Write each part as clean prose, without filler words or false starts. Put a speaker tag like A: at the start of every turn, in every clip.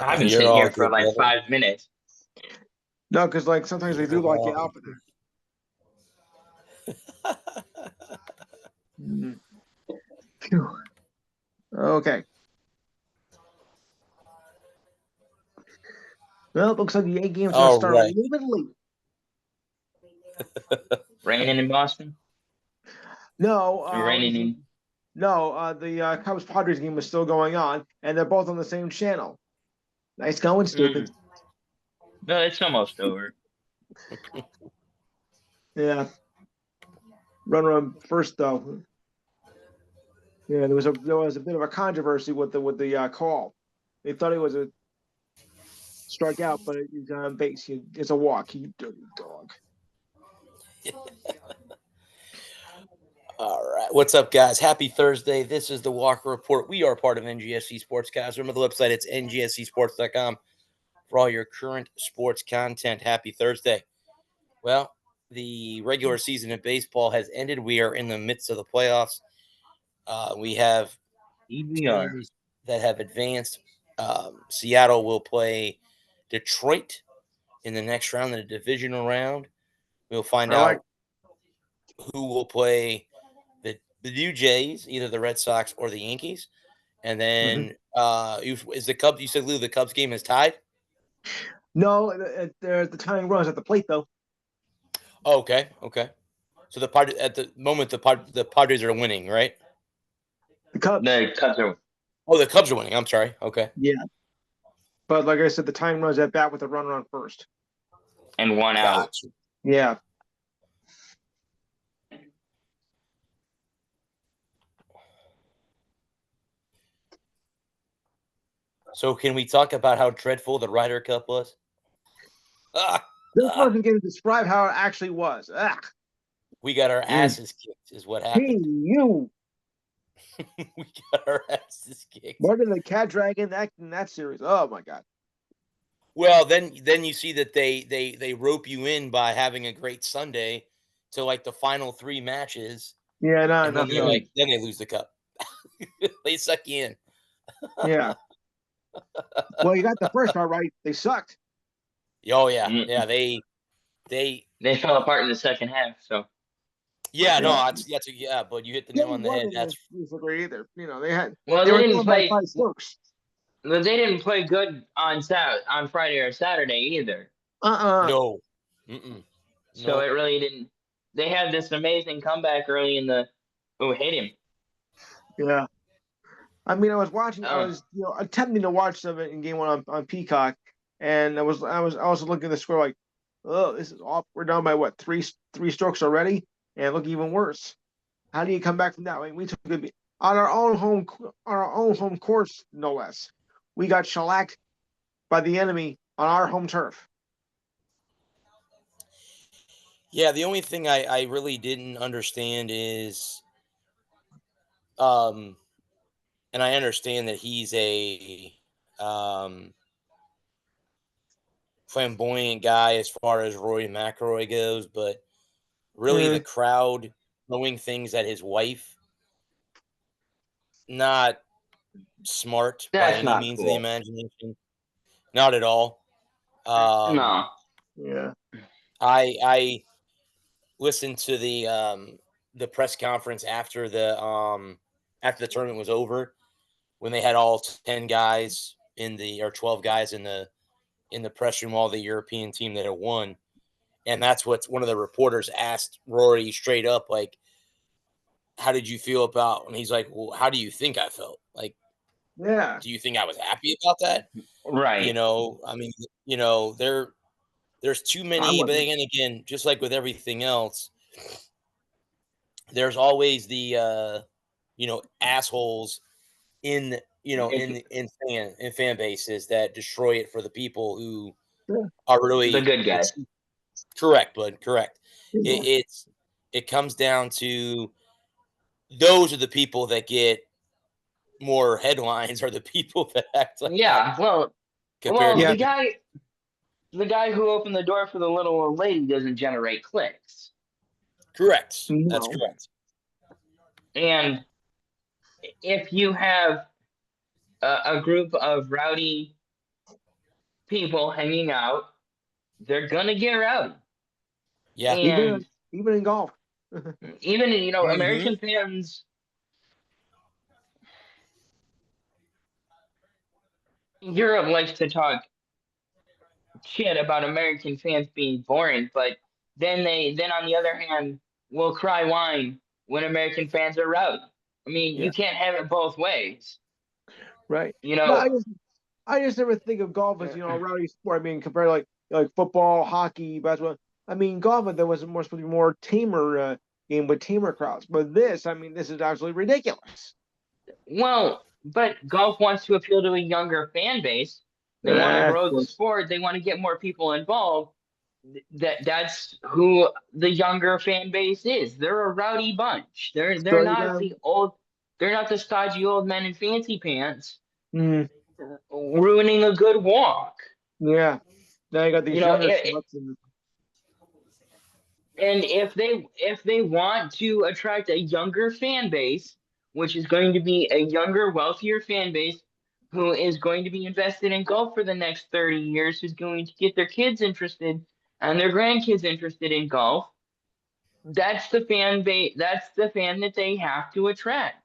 A: I've been
B: You're
A: sitting
B: all
A: here for
B: good,
A: like
B: brother.
A: 5 minutes.
C: No, because like sometimes they do
B: You're
C: like you
B: all
C: out
B: good.
C: there. Phew. Okay. Well, it looks like the A game's going to
B: All
C: start a
B: right.
C: little bit late.
A: Raining in Boston.
C: No,
A: Raining in.
C: the Cubs Padres game is still going on, and they're both on the same channel. Nice going, stupid.
A: No, it's almost over.
C: Yeah. Runner on first though. Yeah, there was a bit of a controversy with the call. They thought it was a strikeout, but he's on base. It's a walk. You dirty dog.
B: All right. What's up, guys? Happy Thursday. This is the Walker Report. We are part of NGSC Sportscast. Remember the website, it's ngscsports.com for all your current sports content. Happy Thursday. Well, the regular season of baseball has ended. We are in the midst of the playoffs. We have
A: Indeed we are.
B: teams that have advanced. Seattle will play Detroit in the next round, in the divisional round. We'll find out who will play the Blue Jays, either the Red Sox or the Yankees. And then is the Cubs, you said, Lou, the Cubs game is tied?
C: No, the tying runs at the plate though.
B: Oh, okay. So at the moment the Padres are winning, right?
C: The Cubs.
A: The Cubs are.
B: Oh, the Cubs are winning. I'm sorry. Okay.
C: Yeah. But like I said, the tying runs at bat with a runner on first.
A: And one out.
B: Gotcha.
C: Yeah.
B: So can we talk about how dreadful the Ryder Cup was?
C: This wasn't going to describe how it actually was.
B: We got our asses kicked, is what happened.
C: Hey, you.
B: We got our asses kicked.
C: More than the cat dragon in that series. Oh my god.
B: Well, then you see that they rope you in by having a great Sunday to like the final 3 matches.
C: Yeah, no,
B: and then then they lose the cup. They suck you in.
C: Yeah. Well, you got the first part right. They sucked.
B: Oh yeah, yeah. They
A: fell apart in the second half. So
B: yeah, no, yeah. But you hit the nail on the head. That's
C: either. You know, they had.
A: Well,
C: they were
A: didn't play.
C: By 5 strokes.
A: They didn't play good on Friday or Saturday either.
B: No.
A: So it really didn't. They had this amazing comeback early in the. Oh, hate him.
C: Yeah. I mean, I was watching. I was attempting to watch some of it in game one on Peacock, and I was looking at the score like, oh, this is off. We're down by what three strokes already, and look even worse. How do you come back from that? I mean, we took on our own home course, no less. We got shellacked by the enemy on our home turf.
B: Yeah, the only thing I really didn't understand is, and I understand that he's a flamboyant guy as far as Rory McIlroy goes, but really the crowd throwing things at his wife, not smart by any means of the imagination. Not at all.
A: No.
C: Yeah.
B: I listened to the press conference after the tournament was over, when they had all 10 guys or 12 guys in the press room, all the European team that had won. And that's what one of the reporters asked Rory straight up, like, how did you feel about? And he's like, well, how do you think I felt? Like,
C: yeah.
B: Do you think I was happy about that?
A: Right.
B: You know, I mean, you know, there's too many, but again, just like with everything else, there's always the assholes in fan bases that destroy it for the people who are really
A: the good guys.
B: Correct, bud. Correct. It comes down to those are the people that get more headlines, are the people that act like that.
A: Well,
B: to
A: the guy who opened the door for the little old lady doesn't generate clicks.
B: Correct.
C: No.
B: That's correct.
A: And if you have a group of rowdy people hanging out, they're gonna get rowdy.
B: Yeah.
A: And
C: even in golf.
A: even
B: Mm-hmm.
A: American fans. Europe likes to talk shit about American fans being boring, but then on the other hand will cry whine when American fans are rowdy. I mean,
C: Yeah.
A: you can't have it both ways.
C: Right.
A: You
C: No,
A: know,
C: I just never think of golf as a rowdy sport. I mean, compared to like football, hockey, basketball. I mean, golf there was more supposed to be more tamer game with tamer crowds. But this, I mean, this is absolutely ridiculous.
A: well, but golf wants to appeal to a younger fan base. They want to
C: Yeah,
A: grow the sport. They want to get more people involved. That's who the younger fan base is. They're a rowdy bunch. They're
C: so you
A: not
C: got.
A: the old. They're not the stodgy old men in fancy pants
C: Mm,
A: ruining a good walk.
C: yeah. Now you got
A: You
C: these
A: know,
C: younger sluts.
A: and if they want to attract a younger fan base, which is going to be a younger, wealthier fan base, who is going to be invested in golf for the next 30 years, who's going to get their kids interested and their grandkids interested in golf, that's the fan base. That's the fan that they have to attract.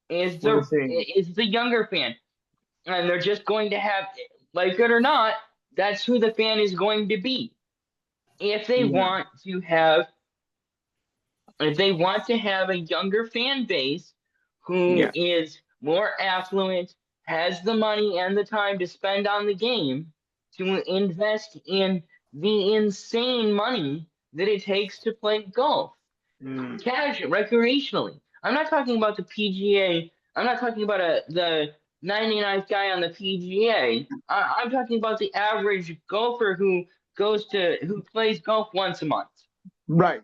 A: Is
C: What are
A: the
C: saying?
A: is the younger fan, and they're just going to have, like it or not, that's who the fan is going to be. If they
C: Yeah.
A: want to have if they want to have a younger fan base who
C: Yeah.
A: is more affluent, has the money and the time to spend on the game, to invest in the insane money that it takes to play golf,
C: Mm.
A: casual, recreationally. I'm not talking about the PGA. I'm not talking about the 99th guy on the PGA. I'm talking about the average golfer who plays golf once a month.
C: Right.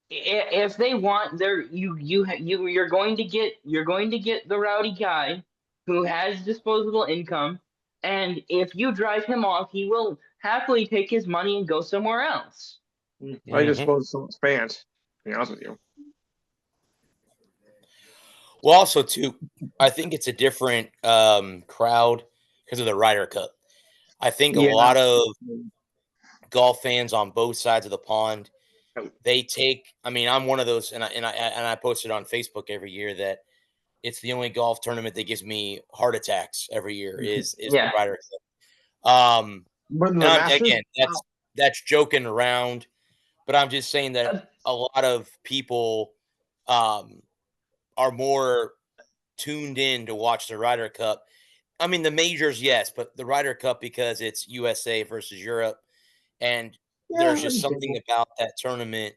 A: If they want their you're going to get the rowdy guy who has disposable income, and if you drive him off, he will happily take his money and go somewhere else.
C: I just
B: Mm-hmm.
C: suppose some fans. To be honest with you.
B: Well, also too, I think it's a different crowd because of the Ryder Cup. I think a
C: Yeah.
B: lot of golf fans on both sides of the pond, they take. I mean, I'm one of those, and I post it on Facebook every year that it's the only golf tournament that gives me heart attacks every year is the
A: Yeah.
B: Ryder Cup.
C: More than
B: And
C: the Masters.
B: again, that's joking around, but I'm just saying that a lot of people are more tuned in to watch the Ryder Cup. I mean, the majors, yes, but the Ryder Cup because it's USA versus Europe, and there's just something about that tournament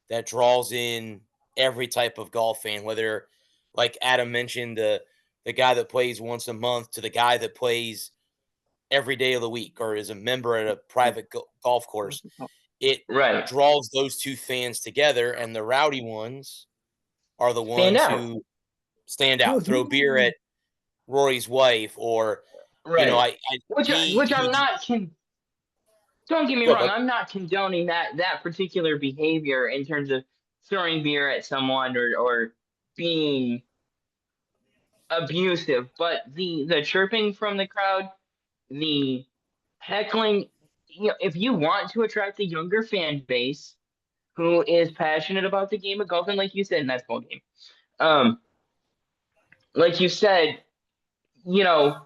B: that draws in every type of golf fan. Whether, like Adam mentioned, the guy that plays once a month to the guy that plays every day of the week or is a member at a private golf course, it
A: Right.
B: draws those two fans together, and the rowdy ones are the
A: Stand
B: ones
A: out.
B: who stand out, throw beer at Rory's wife, or
A: Right. Which I'm
B: he
A: not don't get me
B: go,
A: wrong, I'm not condoning that particular behavior in terms of throwing beer at someone or being abusive, but the chirping from the crowd, the heckling, if you want to attract a younger fan base who is passionate about the game of golf, and like you said, in that small game, um, like you said, you know,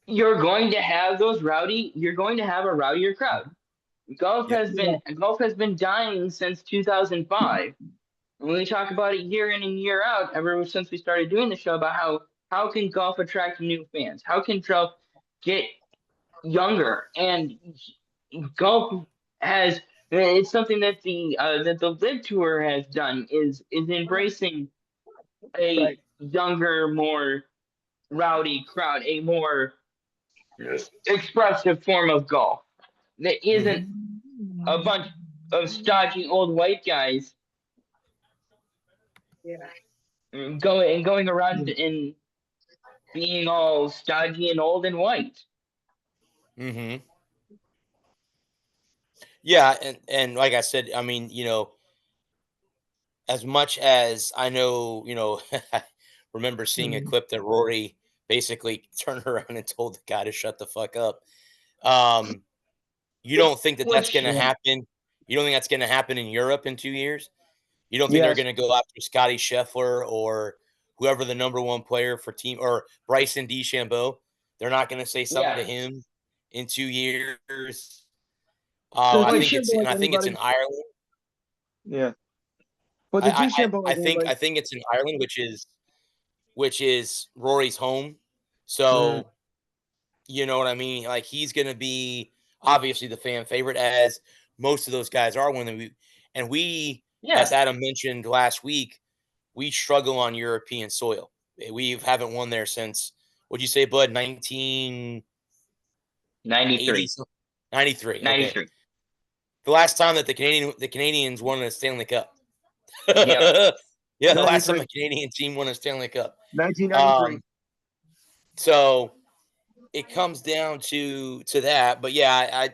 A: you're going to have a rowdier crowd.
B: Yep.
A: Golf has been dying since 2005. And we talk about it year in and year out ever since we started doing the show about how can golf attract new fans? How can golf get younger? And golf has it's something that the Live Tour has done is embracing a younger, more rowdy crowd, a more expressive form of golf that isn't a bunch of stodgy old white guys going around and being all stodgy and old and white.
B: Mm-hmm. Yeah, and like I said, I mean, as much as I know, I remember seeing a clip that Rory basically turned around and told the guy to shut the fuck up. You don't think that that's
A: Which
B: going to happen? You don't think that's going to happen in Europe in 2 years? You don't think they're
C: Yes.
B: going to go after Scotty Scheffler or whoever the number one player for team or Bryson DeChambeau? They're not going to say something to him in 2 years. I think it's in Ireland.
C: Yeah, but the DeChambeau
B: I think it's in Ireland, which is Rory's home. So you know what I mean? Like he's going to be obviously the fan favorite, as most of those guys are we, as Adam mentioned last week, we struggle on European soil. We haven't won there since, what'd you say, Bud?
A: 93.
B: 93.
A: 93.
B: Okay. The last time that the Canadians won a Stanley Cup.
A: Yep.
B: Yeah, the last time a Canadian team won a Stanley Cup.
C: 1993.
B: So it comes down to that. But yeah,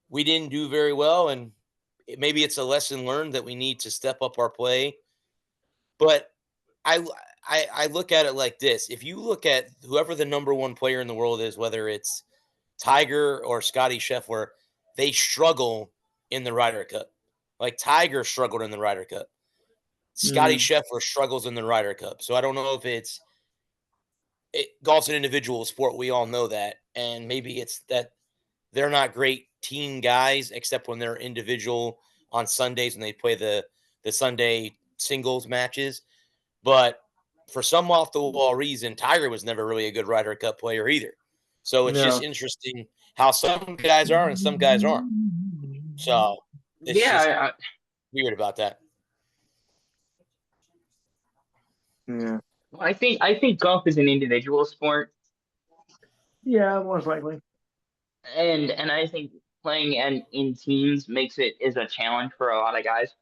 B: we didn't do very well, and maybe it's a lesson learned that we need to step up our play. But I look at it like this: if you look at whoever the number one player in the world is, whether it's Tiger or Scotty Scheffler, they struggle in the Ryder Cup. Like Tiger struggled in the Ryder Cup. Scotty Scheffler struggles in the Ryder Cup. So I don't know if golf's an individual sport. We all know that. And maybe it's that they're not great team guys, except when they're individual on Sundays when they play the Sunday singles matches. But for some off the wall reason, Tiger was never really a good Ryder Cup player either. So it's just interesting how some guys are and some guys aren't. So it's just weird about that.
C: Yeah.
A: I think golf is an individual sport.
C: Yeah, most likely.
A: And I think playing in teams is a challenge for a lot of guys.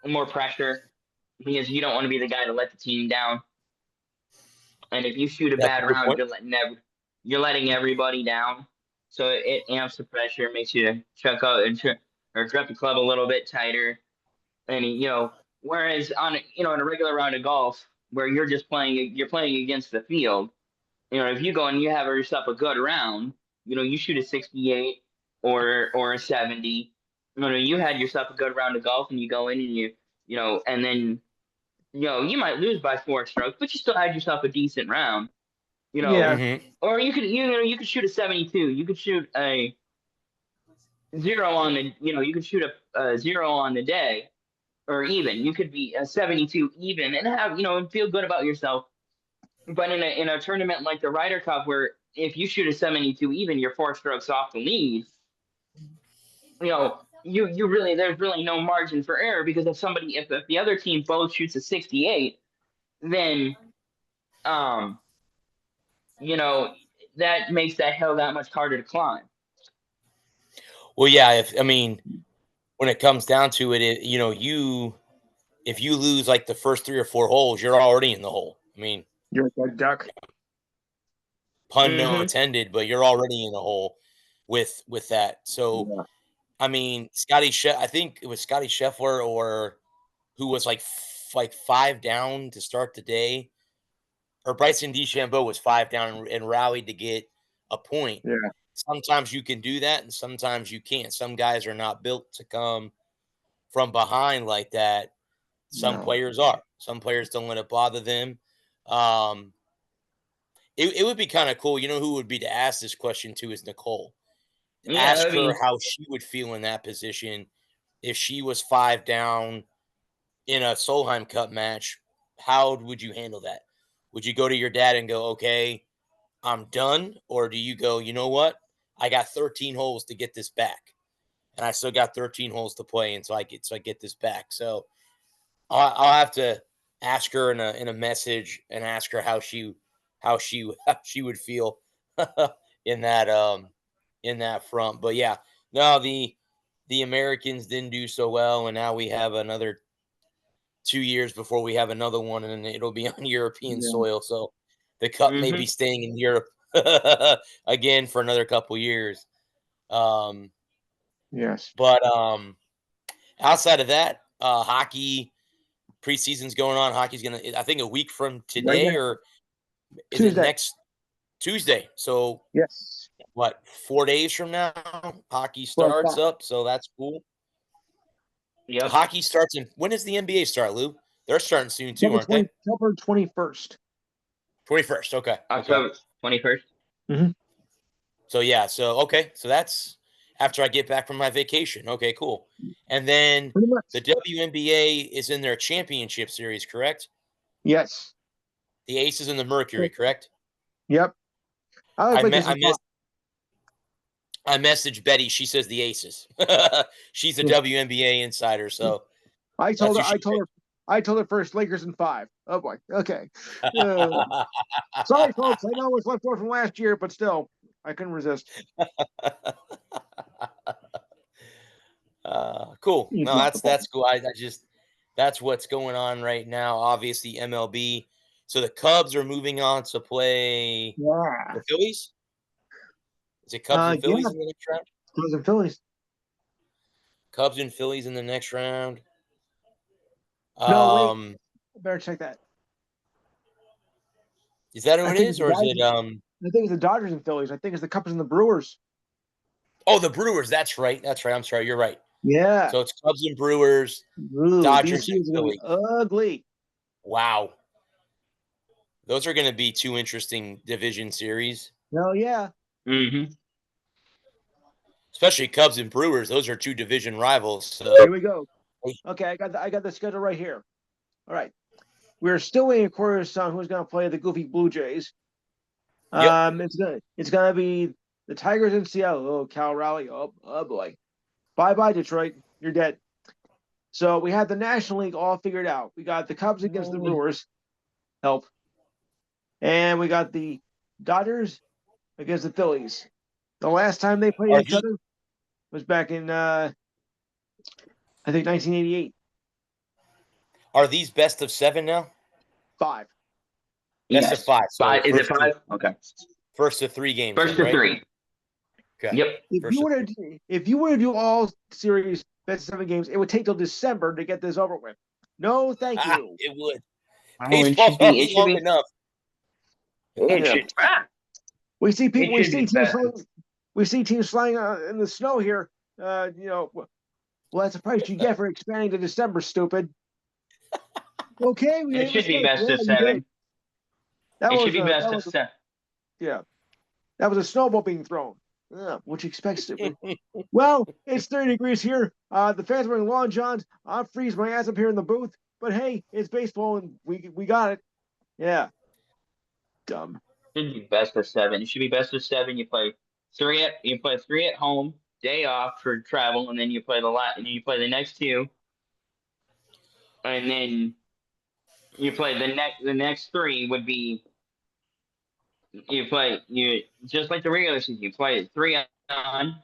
A: More pressure because you don't want to be the guy to let the team down. And if you shoot a bad round, you're letting everybody down. So it amps the pressure, makes you chuck out or grip the club a little bit tighter. And whereas in a regular round of golf where you're playing against the field. If you go and you have yourself a good round, you shoot a 68 or a 70. You had yourself a good round of golf, and you go in and and then you might lose by 4 strokes, but you still had yourself a decent round. Or you could shoot a 72. You could shoot a zero on the you could shoot a zero on the day, or even you could be a 72 even and have and feel good about yourself. But in a tournament like the Ryder Cup, where if you shoot a 72 even, you're 4 strokes off the lead. You really there's really no margin for error, because if the other team both shoots a 68, then that makes that hill that much harder to climb.
B: Well, yeah. When it comes down to it, if you lose like the first 3 or 4 holes, you're already in the hole.
C: You're a duck.
B: Pun no intended, but you're already in the hole with that. So,
C: Yeah.
B: I think it was Scotty Scheffler or who was like 5 down to start the day, or Bryson DeChambeau was 5 down and rallied to get a point.
C: Yeah.
B: Sometimes you can do that, and sometimes you can't. Some guys are not built to come from behind like that. Some players are. Some players don't let it bother them. It would be kind of cool. You know who would be to ask this question to is Nicole. Ask her how she would feel in that position if she was 5 down in a Solheim Cup match. How would you handle that? Would you go to your dad and go, okay, I'm done? Or do you go, you know what? I got 13 holes to get this back. And I still got 13 holes to play until I get this back. So I'll have to ask her in a message and ask her how she would feel in that front. But yeah, no, the Americans didn't do so well, and now we have another 2 years before we have another one, and it'll be on European soil. So the cup may be staying in Europe again for another couple years.
C: Yes.
B: But outside of that, hockey preseason's going on. Hockey's I think a week from today, or is it next Tuesday. So
C: Yes.
B: what? 4 days from now, hockey
C: 4
B: starts
C: o'clock.
B: up. So that's cool.
A: Yep.
B: Hockey starts in. When does the NBA start, Lou? They're starting soon too, aren't they?
C: October 21st.
B: 21st. Okay.
A: October 21st.
C: Mm-hmm.
B: So yeah. So okay. So that's after I get back from my vacation. Okay, cool. And then
C: Pretty much.
B: the WNBA is in their championship series, correct?
C: Yes.
B: The Aces and the Mercury, correct?
C: Yep. I like
B: I messaged Betty. She says the Aces. She's a WNBA insider, so
C: I told her first Lakers in 5. Oh boy. Okay. Sorry, folks. I know it was left over from last year, but still, I couldn't resist.
B: Cool. No, that's cool. I just that's what's going on right now. Obviously, MLB. So the Cubs are moving on to play the Phillies. Is it Cubs and Phillies in the next round?
C: Cubs and Phillies.
B: Cubs and Phillies in the next round.
C: No, wait. Better check that.
B: Is that who it is, or is it?
C: I think it's the Dodgers and Phillies. I think it's the Cubs and the Brewers.
B: Oh, the Brewers. That's right. That's right. I'm sorry. You're right.
C: Yeah.
B: So it's Cubs and Brewers, Dodgers and Phillies.
C: Ugly.
B: Wow. Those are going to be 2 interesting division series.
C: Oh yeah.
A: Mm-hmm.
B: Especially Cubs and Brewers. Those are 2 division rivals. So.
C: Here we go. Okay, I got the schedule right here. All right. We're still waiting, of course, on who's going to play the Goofy Blue Jays.
B: Yep.
C: It's gonna be the Tigers in Seattle. Oh, Cal Raleigh. Oh boy. Bye, Detroit. You're dead. So we had the National League all figured out. We got the Cubs against the Brewers. Help. And we got the Dodgers against the Phillies. The last time they played each other was back in I think 1988.
B: Are these best of 7 now?
C: 5.
B: Best of 5. So
A: is it 5? Okay.
B: First of 3 games.
A: First of 3.
B: Okay.
A: Yep.
C: If you were to do all series best of 7 games, it would take till December to get this over with. No, thank you.
B: It would.
A: Baseball's
B: it should be long enough.
A: It should.
C: We see people. We see teams flying in the snow here. Well, that's the price you get for expanding to December. Stupid. Okay,
A: it should be best of 7. It should be best of 7.
C: Yeah, that was a snowball being thrown. What you expect, stupid? Well, it's 30 degrees here. The fans are wearing long johns. I'll freeze my ass up here in the booth. But hey, it's baseball, and we got it. Yeah. Dumb.
A: It should be best of 7. It should be best of 7. You play 3 at home, day off for travel, and then you play the next 2, and then you play the next 3 would be you just like the regular season. You play 3 on,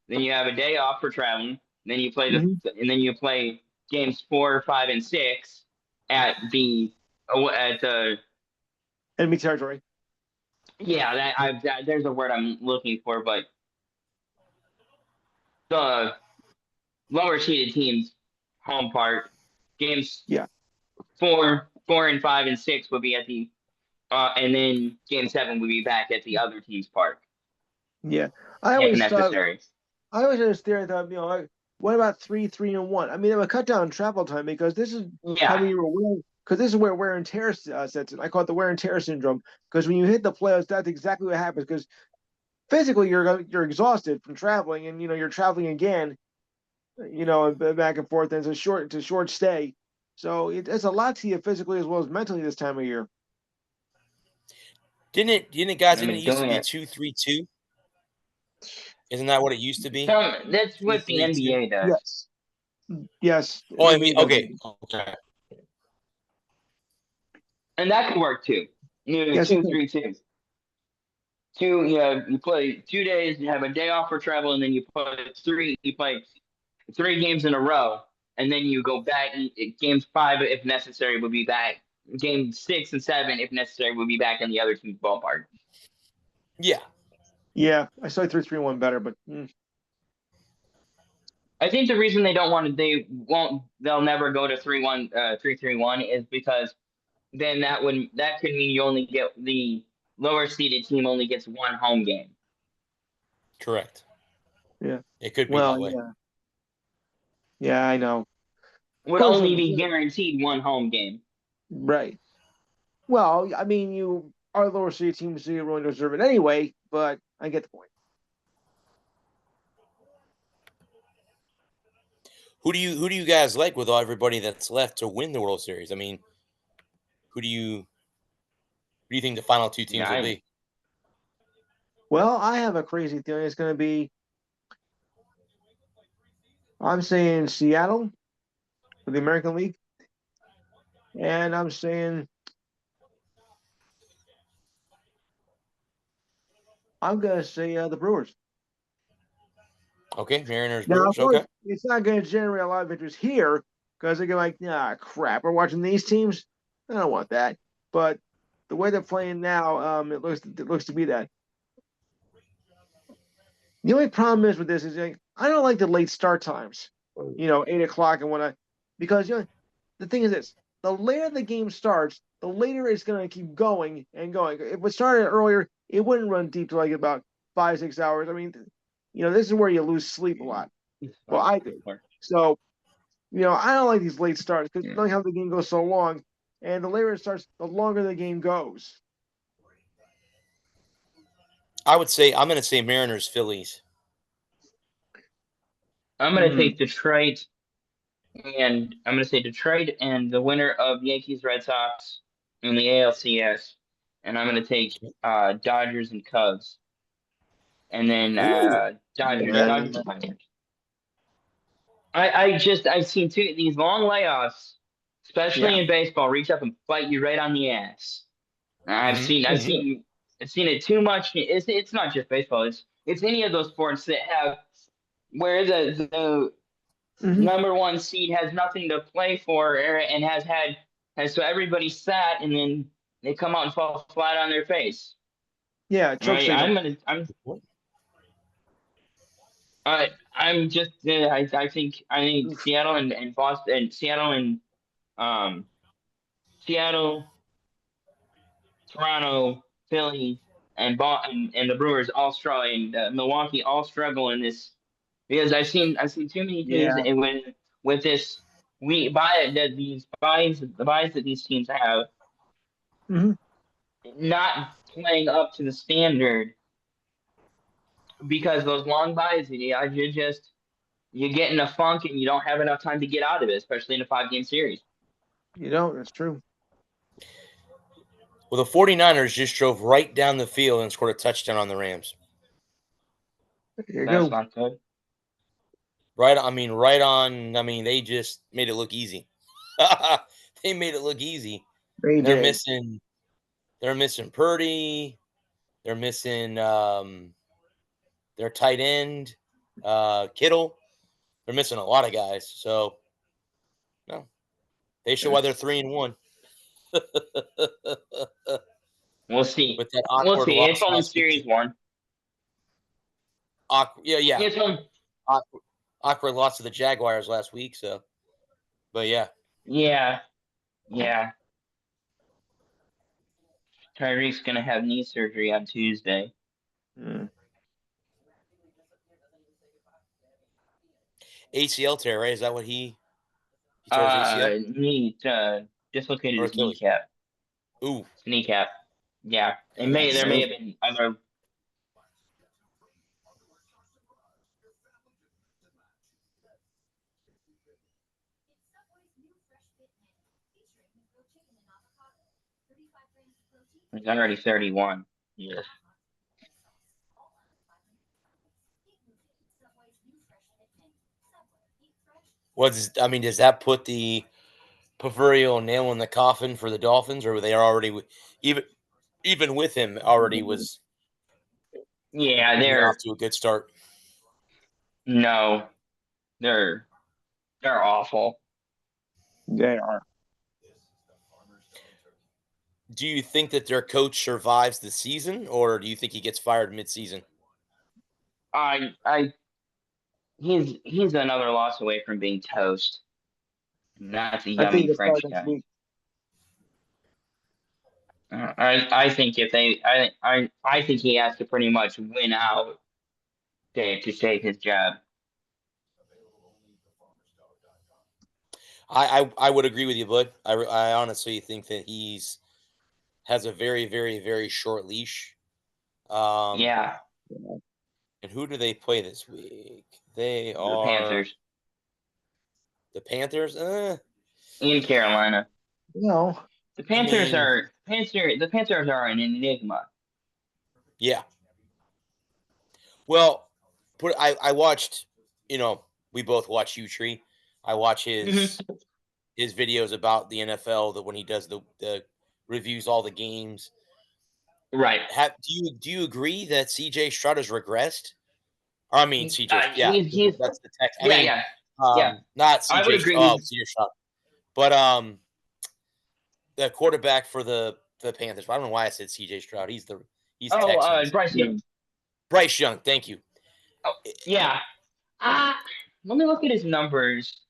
A: then you have a day off for traveling. Then you play and then you play games 4, 5, and 6 at the
C: enemy territory.
A: Yeah, there's a word I'm looking for, but the lower seeded teams home part games 4, 5, and 6 would be at the and then game 7 would be back at the other team's park.
C: Yeah, I always
A: necessary.
C: I always understand that what about 3, 3, and 1? I mean, it would cut down travel time because this is how many you were because this is where wear and tear sets in. I call it the wear and tear syndrome because when you hit the playoffs, that's exactly what happens because physically you're exhausted from traveling and you're traveling again, back and forth. And it's a short stay, so it's a lot to you physically as well as mentally this time of year.
B: Didn't it used to be 2-3-2? Isn't that what it used to be?
A: That's what the NBA does.
C: Yes.
B: Oh, I mean, okay.
A: And that could work too. 2-3-2. You play 2 days, you have a day off for travel, and then you play 3 games in a row, and then you go back. Games 5, if necessary, would be back. Game 6 and 7, if necessary, would be back in the other team's ballpark.
B: Yeah.
C: Yeah, I saw 3-3-1 better, but
A: I think the reason they'll never go to 3-1, 3-3-1 is because then that could mean you only get the lower seeded team only gets one home game.
B: Correct.
C: Yeah.
B: It could be
C: Well,
B: that way.
C: yeah. Yeah, I know.
A: Would
C: course,
A: only be guaranteed one home game.
C: Right. Well, I mean, you are lower seeded teams, so you really deserve it anyway. But I get the point.
B: Who do you guys like with all everybody that's left to win the World Series? I mean, who do you think the final two teams will be?
C: Well, I have a crazy feeling it's going to be. I'm saying Seattle for the American League, and I'm saying I'm going to say the Brewers.
B: Okay, Mariners,
C: Now,
B: Brewers.
C: of course,
B: Okay,
C: it's not going to generate a lot of interest here because they're like, nah, crap. We're watching these teams. I don't want that. But the way they're playing now, it looks to be that. The only problem is with this is like, I don't like the late start times. 8 o'clock and whatnot, because the thing is this: the later the game starts, the later it's going to keep going and going. If it started earlier, it wouldn't run deep to like about 5-6 hours. I mean, this is where you lose sleep a lot. Well, I do. So, I don't like these late starts because knowing how the game goes so long, and the later it starts, the longer the game goes.
B: I'm going to say Mariners, Phillies.
A: I'm going to take Detroit, and I'm going to say Detroit and the winner of Yankees Red Sox in the ALCS, and I'm going to take Dodgers and Cubs, and then Dodgers. I've seen these long layoffs, especially in baseball, reach up and bite you right on the ass. I've seen it too much. It's not just baseball. It's any of those sports that have where the number one seed has nothing to play for and has so everybody sat and then they come out and fall flat on their face.
C: Yeah,
A: Right? I'm just I think Seattle and Boston and Seattle, Toronto, Philly, and the Brewers all struggle, and Milwaukee all struggle in this because I've seen too many teams and with this these buys the buys that these teams have not playing up to the standard because those long buys you get in a funk and you don't have enough time to get out of it, especially in a 5-game series.
C: You don't. That's true.
B: Well, the 49ers just drove right down the field and scored a touchdown on the Rams.
C: There you
A: That's
C: go.
A: not good.
B: Right on. I mean, they just made it look easy. They made it look easy. They're missing Purdy. They're missing their tight end, Kittle. They're missing a lot of guys. So, no, they show why they're 3-1.
A: We'll see.
B: With that awkward
A: We'll see.
B: loss
A: It's only series one.
B: Yeah.
A: It's only
B: awkward loss to the Jaguars last week. So, but yeah.
A: Yeah. Tyreek's gonna have knee surgery on Tuesday.
B: ACL tear, right? Is that what he tore his
A: ACL? Dislocated his kneecap.
B: Ooh.
A: Kneecap. Yeah. There may have been other. He's already 31. Yes.
B: Does that put the proverbial nail in the coffin for the Dolphins, or were they already even with him already was?
A: Yeah, they're
B: off to a good start.
A: No, they're awful.
C: They are.
B: Do you think that their coach survives the season, or do you think he gets fired mid-season?
A: He's another loss away from being toast. That's a yummy French guy. I think if they I think he has to pretty much win out to save his job.
B: I would agree with you, bud. I honestly think that has a very, very, very short leash.
A: Yeah,
B: And who do they play this week? They
A: the
B: are
A: Panthers
B: the Panthers.
A: in Carolina.
C: No.
A: The
B: I
A: Panthers
B: mean,
A: are The Panthers are an enigma.
B: yeah. Well, I watched. We both watch U-Tree. I watch
A: Hmm.
B: his videos about the NFL. That when he does the reviews all the games.
A: Right.
B: Do you agree that CJ Stroud has regressed? Or, I mean CJ. Yeah,
A: He's
B: that's the text. I
A: yeah,
B: mean,
A: yeah, yeah.
B: not
A: I would
B: CJ.
A: agree.
B: Oh, CJ Stroud, but the quarterback for the Panthers. I don't know why I said CJ Stroud. He's Texans.
A: Bryce Young.
B: Bryce Young. Thank you.
A: Oh, yeah. Ah, let me look at his numbers.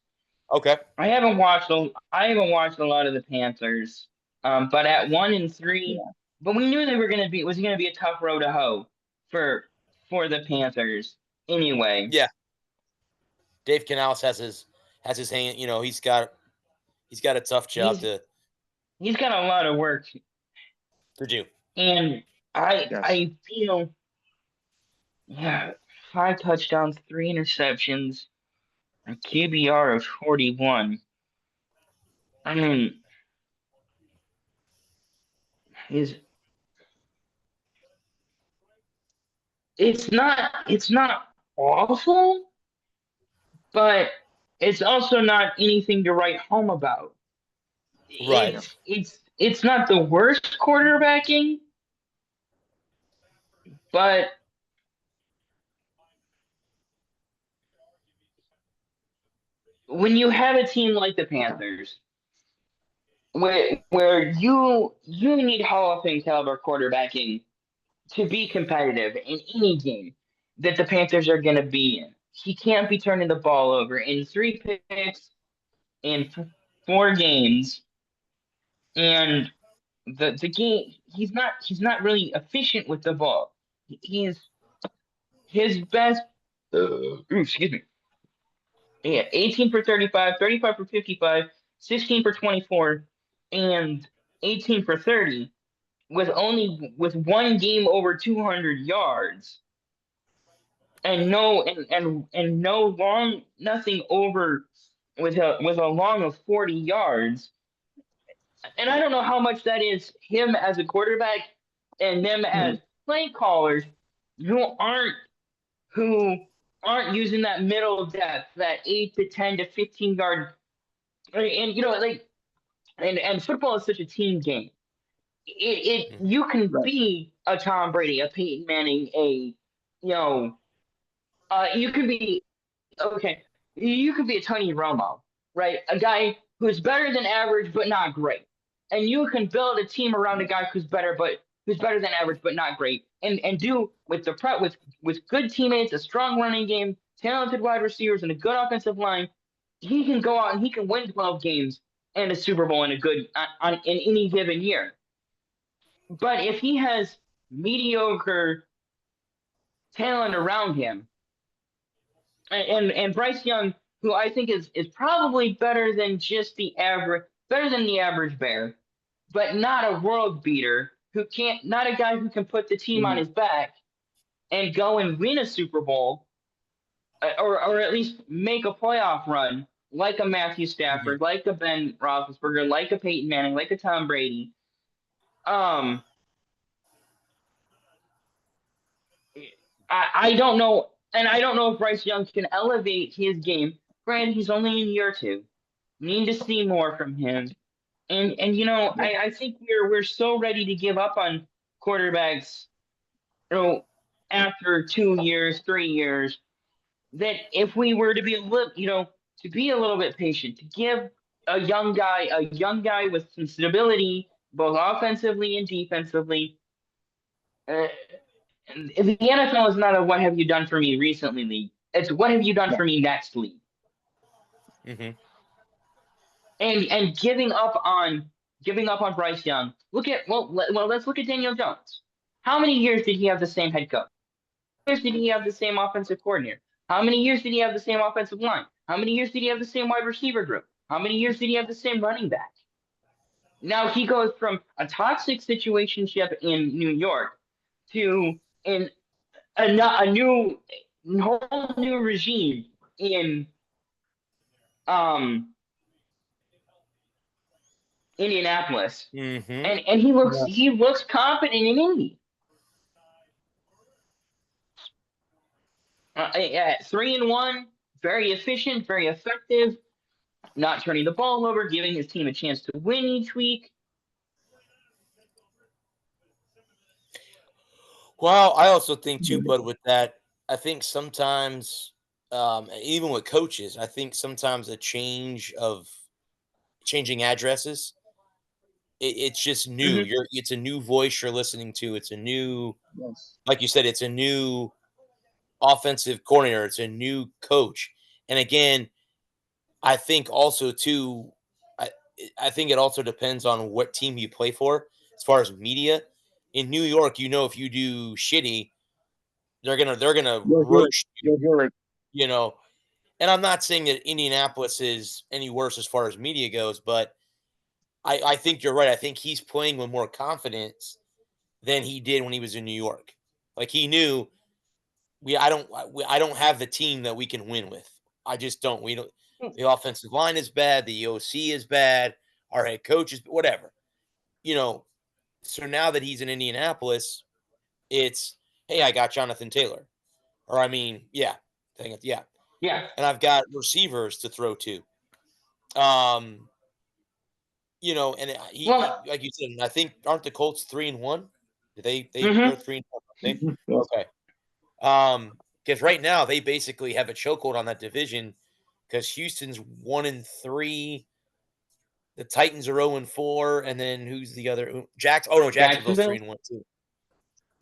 B: Okay.
A: I haven't watched a lot of the Panthers. But at 1-3, but we knew they were gonna be it was gonna be a tough road to hoe for for the Panthers anyway.
B: Yeah. Dave Canales has his hand. He's got a tough job
A: He's he's got a lot of work,
B: to do.
A: and
C: Yes.
A: I feel yeah, 5 touchdowns, 3 interceptions, a QBR of 41. I mean, his it's not awful, but it's also not anything to write home about.
B: Right.
A: It's not the worst quarterbacking, but when you have a team like the Panthers, where you need Hall of Fame caliber quarterbacking to be competitive in any game that the Panthers are going to be in, he can't be turning the ball over in 3 picks in 4 games, and the game he's not really efficient with the ball. He's his best. Excuse me. Yeah, 18 for 35, 35 for 55, 16 for 24, and 18 for 30 with one game over 200 yards and no long nothing over with a long of 40 yards. And I don't know how much that is him as a quarterback and them as play callers who aren't who aren't using that middle depth, that 8 to 10 to 15 yard. And like, and football is such a team game. You can
C: Right.
A: be a Tom Brady, a Peyton Manning, you can be okay. You could be a Tony Romo, right? A guy who's better than average but not great, and you can build a team around a guy who's better than average but not great, and do with the prep with good teammates, a strong running game, talented wide receivers, and a good offensive line. He can go out and he can win 12 games and a Super Bowl in in any given year. But if he has mediocre talent around him, and Bryce Young, who I think is probably better than the average Bear, but not a world beater, not a guy who can put the team on his back and go and win a Super Bowl, or at least make a playoff run, like a Matthew Stafford, like a Ben Roethlisberger, like a Peyton Manning, like a Tom Brady. I don't know, and I don't know if Bryce Young can elevate his game. Granted, he's only in year 2. Need to see more from him. And I think we're so ready to give up on quarterbacks, after 2 years, 3 years, that if we were to be a little bit patient, to give a young guy with some stability, both offensively and defensively. The NFL is not a "what have you done for me recently" league. It's "what have you done for me next" league.
B: Mm-hmm.
A: And giving up on giving up on Bryce Young. Let's look at Daniel Jones. How many years did he have the same head coach? How many years did he have the same offensive coordinator? How many years did he have the same offensive line? How many years did he have the same wide receiver group? How many years did he have the same running back? Now he goes from a toxic situationship in New York to a new whole new regime in um Indianapolis, and he looks confident in Indy. 3-1, very efficient, very effective, not turning the ball over, giving his team a chance to win each week.
B: Well, I also think too, Bud, with that, I think sometimes, even with coaches, I think sometimes a changing addresses, it's just new.
A: Mm-hmm.
B: It's a new voice you're listening to. It's a new,
C: Yes.
B: like you said, it's a new offensive coordinator. It's a new coach. And again, I think also too, I think it also depends on what team you play for as far as media. In New York, if you do shitty, they're gonna roast you, you know. And I'm not saying that Indianapolis is any worse as far as media goes, but I think you're right. I think he's playing with more confidence than he did when he was in New York. Like he knew I don't have the team that we can win with. I just don't. We don't. The offensive line is bad. The OC is bad. Our head coach is whatever. So now that he's in Indianapolis, it's hey, I got Jonathan Taylor, or I mean, yeah, dang it, yeah,
A: Yeah.
B: and I've got receivers to throw to. And like you said, I think aren't the Colts 3-1? They're 3-1, aren't they? Okay. Because right now they basically have a chokehold on that division because Houston's 1-3, the Titans are 0-4, and then who's the other? Jacksonville's 3-1 too.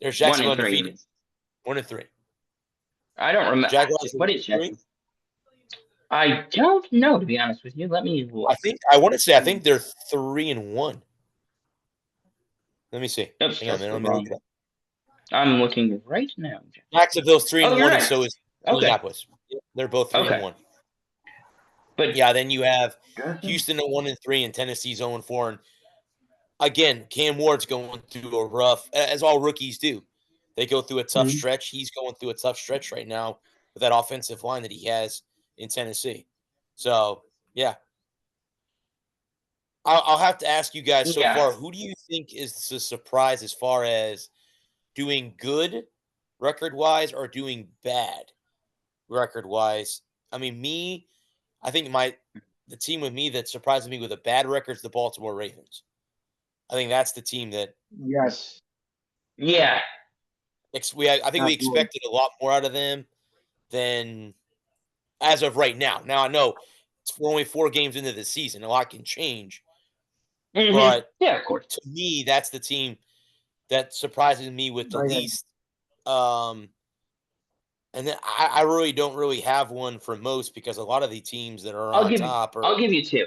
B: There's Jacksonville undefeated, 1-3.
A: I don't remember.
B: Jaguars
A: What is Jacksonville? I don't know, to be honest with you. Let me look.
B: I think they're 3-1. Let me see.
A: Oops,
B: hang on, man. Let me look it up.
A: I'm looking right now.
B: Jacksonville's 3-1,
A: right.
B: and so is Indianapolis. They're both 3-1. But yeah, then you have Houston at 1-3 and Tennessee's 0-4. And again, Cam Ward's going through a rough, as all rookies do. They go through a tough stretch. He's going through a tough stretch right now with that offensive line that he has in Tennessee. So yeah, I'll have to ask you guys so far. Who do you think is the surprise as far as doing good record-wise or doing bad record-wise? I mean, I think the team with me that surprises me with a bad record is the Baltimore Ravens. I think that's the team that.
C: Yes.
A: Yeah.
B: I think we expected a lot more out of them than as of right now. Now I know we're only 4 games into the season; a lot can change. But
A: yeah, of course.
B: To me, that's the team that surprises me with the least. And then I really don't really have one for most because a lot of the teams that are on top are.
A: I'll give you 2.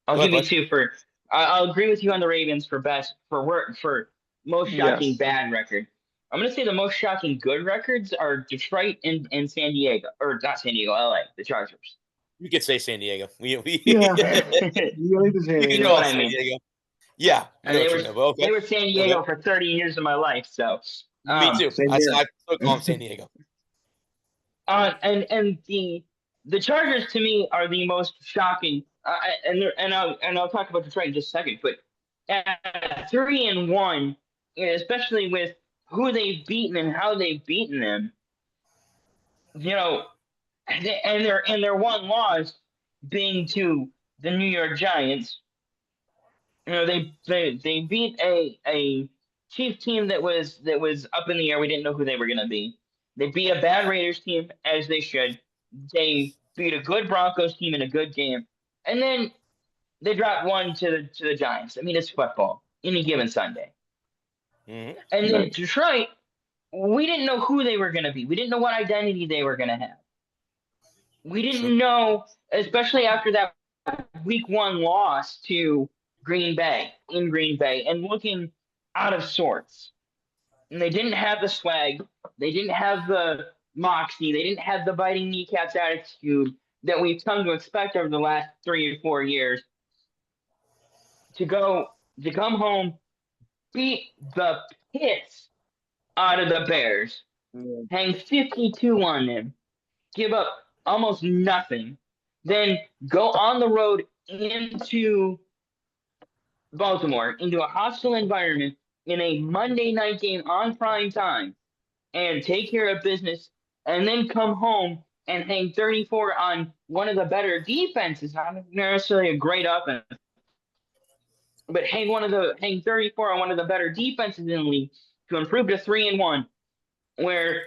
A: I'll give you 2 for. I'll agree with you on the Ravens for most shocking bad record. I'm going to say the most shocking good records are Detroit and San Diego, or not San Diego, LA, the Chargers.
B: You could say San Diego.
C: You know
A: what I mean.
B: Diego. Yeah,
A: they were San Diego for 30 years of my life. So
B: me too. I still call them San Diego.
A: And the Chargers to me are the most shocking. And I'll talk about Detroit in just a second. But at 3-1, especially with who they've beaten and how they've beaten them, and their one loss being to the New York Giants. They beat a Chiefs team that was up in the air. We didn't know who they were going to be. They beat a bad Raiders team, as they should. They beat a good Broncos team in a good game, and then they dropped one to the Giants. I mean, it's football. Any given Sunday.
B: Mm-hmm.
A: And then Detroit, we didn't know who they were going to be. We didn't know what identity they were going to have. We didn't know, especially after that week 1 loss to Green Bay and looking out of sorts. And they didn't have the swag. They didn't have the moxie. They didn't have the biting kneecaps attitude that we've come to expect over the last 3 or 4 years. To come home, beat the piss out of the Bears, hang 52 on them, give up almost nothing, then go on the road into Baltimore, into a hostile environment in a Monday night game on prime time and take care of business, and then come home and hang 34 on one of the better defenses, not necessarily a great offense, but hang 34 on one of the better defenses in the league to improve to 3-1, where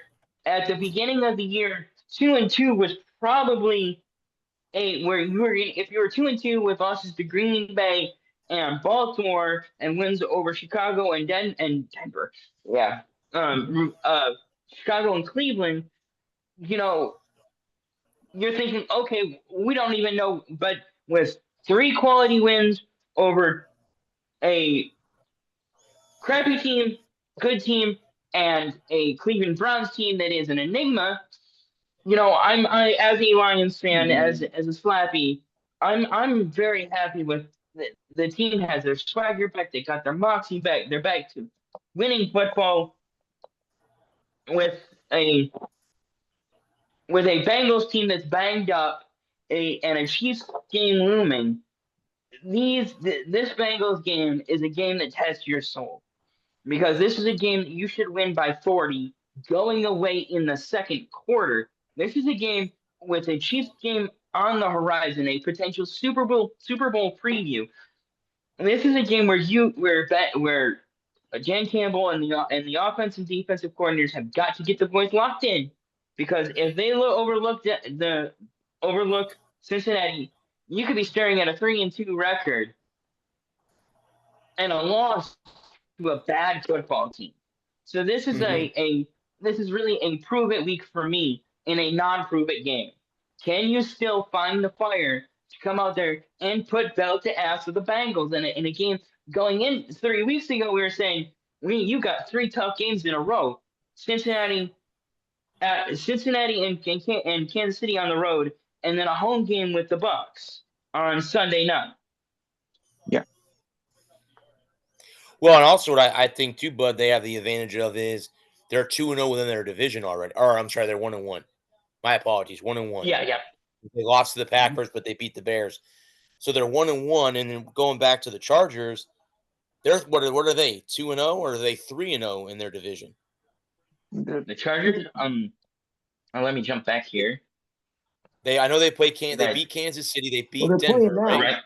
A: at the beginning of the year 2-2 was probably where you were, if you were 2-2 with losses to Green Bay and Baltimore and wins over Chicago and Denver, yeah, Chicago and Cleveland, you're thinking, okay, we don't even know, but with 3 quality wins over a crappy team, good team, and a Cleveland Browns team that is an enigma. I as a Lions fan, as a Slappy, I'm very happy with the team has their swagger back, they got their moxie back, they're back to winning football with a Bengals team that's banged up, and a Chiefs game looming. This Bengals game is a game that tests your soul, because this is a game that you should win by 40 going away in the second quarter. This is a game with a Chiefs game on the horizon, a potential Super Bowl preview. And this is a game where Jan Campbell and the offense and defensive coordinators have got to get the boys locked in, because if they overlook Cincinnati, you could be staring at a 3-2 record and a loss to a bad football team. So this is this is really a prove it week for me in a non-prove it game. Can you still find the fire to come out there and put belt to ass with the Bengals in a game going in 3 weeks ago? We were saying, you got 3 tough games in a row. Cincinnati and Kansas City on the road, and then a home game with the Bucks on Sunday night.
C: Yeah.
B: Well, and also what I think too, Bud, they have the advantage of is they're 2-0 within their division already. Or I'm sorry, they're 1-1. My apologies, 1-1.
A: Yeah.
B: They lost to the Packers, but they beat the Bears. So they're 1-1, and then going back to the Chargers, what are they? 2-0, or are they 3-0 in their division?
A: The Chargers. Let me jump back here.
B: I know they they beat Kansas City. They beat
C: Denver,
B: right?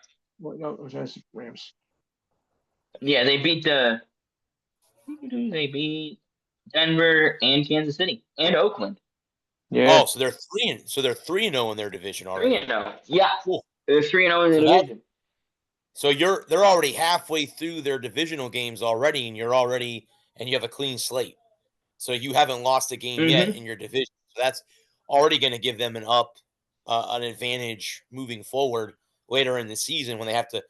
C: Well, no, it was Rams.
A: Yeah, they beat Denver and Kansas City and Oakland.
B: Yeah. Oh, so they're 3-0 in their division already.
A: 3-0. Yeah.
B: Cool.
A: They're 3-0 in the division.
B: So they're already halfway through their divisional games already, and you have a clean slate. So you haven't lost a game yet in your division. So that's already going to give them an advantage moving forward later in the season when they have to.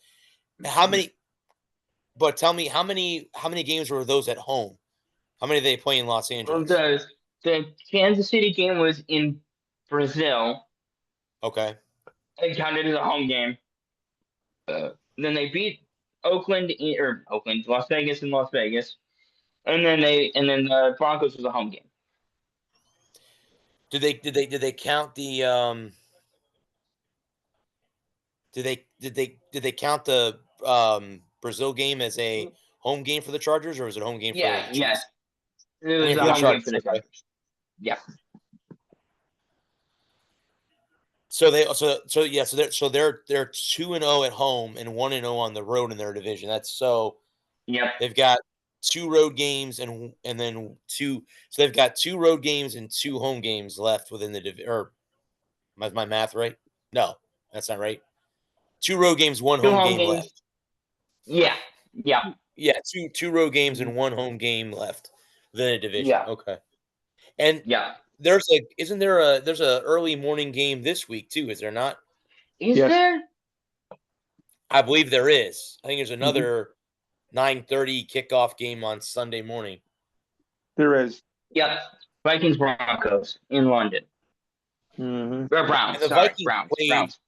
B: But tell me how many games were those at home? How many did they play in Los Angeles?
A: Well, the Kansas City game was in Brazil.
B: Okay.
A: It counted as a home game. Then they beat Las Vegas in Las Vegas, and then the Broncos was a home game.
B: Did they count the Did they count the Brazil game as a home game for the Chargers, or was it a home game for the Chiefs?
A: Yes. It was a home game for the Chargers. Yeah.
B: So they're 2-0 at home and 1-0 on the road in their division. That's so.
A: Yep.
B: They've got 2 road games and then 2. So they've got 2 road games and 2 home games left within the division. Or is my math right? No, that's not right. 2 road games, 1 home game left.
A: Yeah.
B: Yeah, 2 road games and 1 home game left within a division.
A: Yeah.
B: Okay. And there's a early morning game this week too, is there not?
A: Is there?
B: I believe there is. I think there's another 9:30 kickoff game on Sunday morning.
C: There is.
A: Yep. Vikings Broncos in London.
C: Mm-hmm.
A: Or Browns.
B: And the
A: Sorry,
B: Vikings
A: Browns.
B: played.
A: Browns.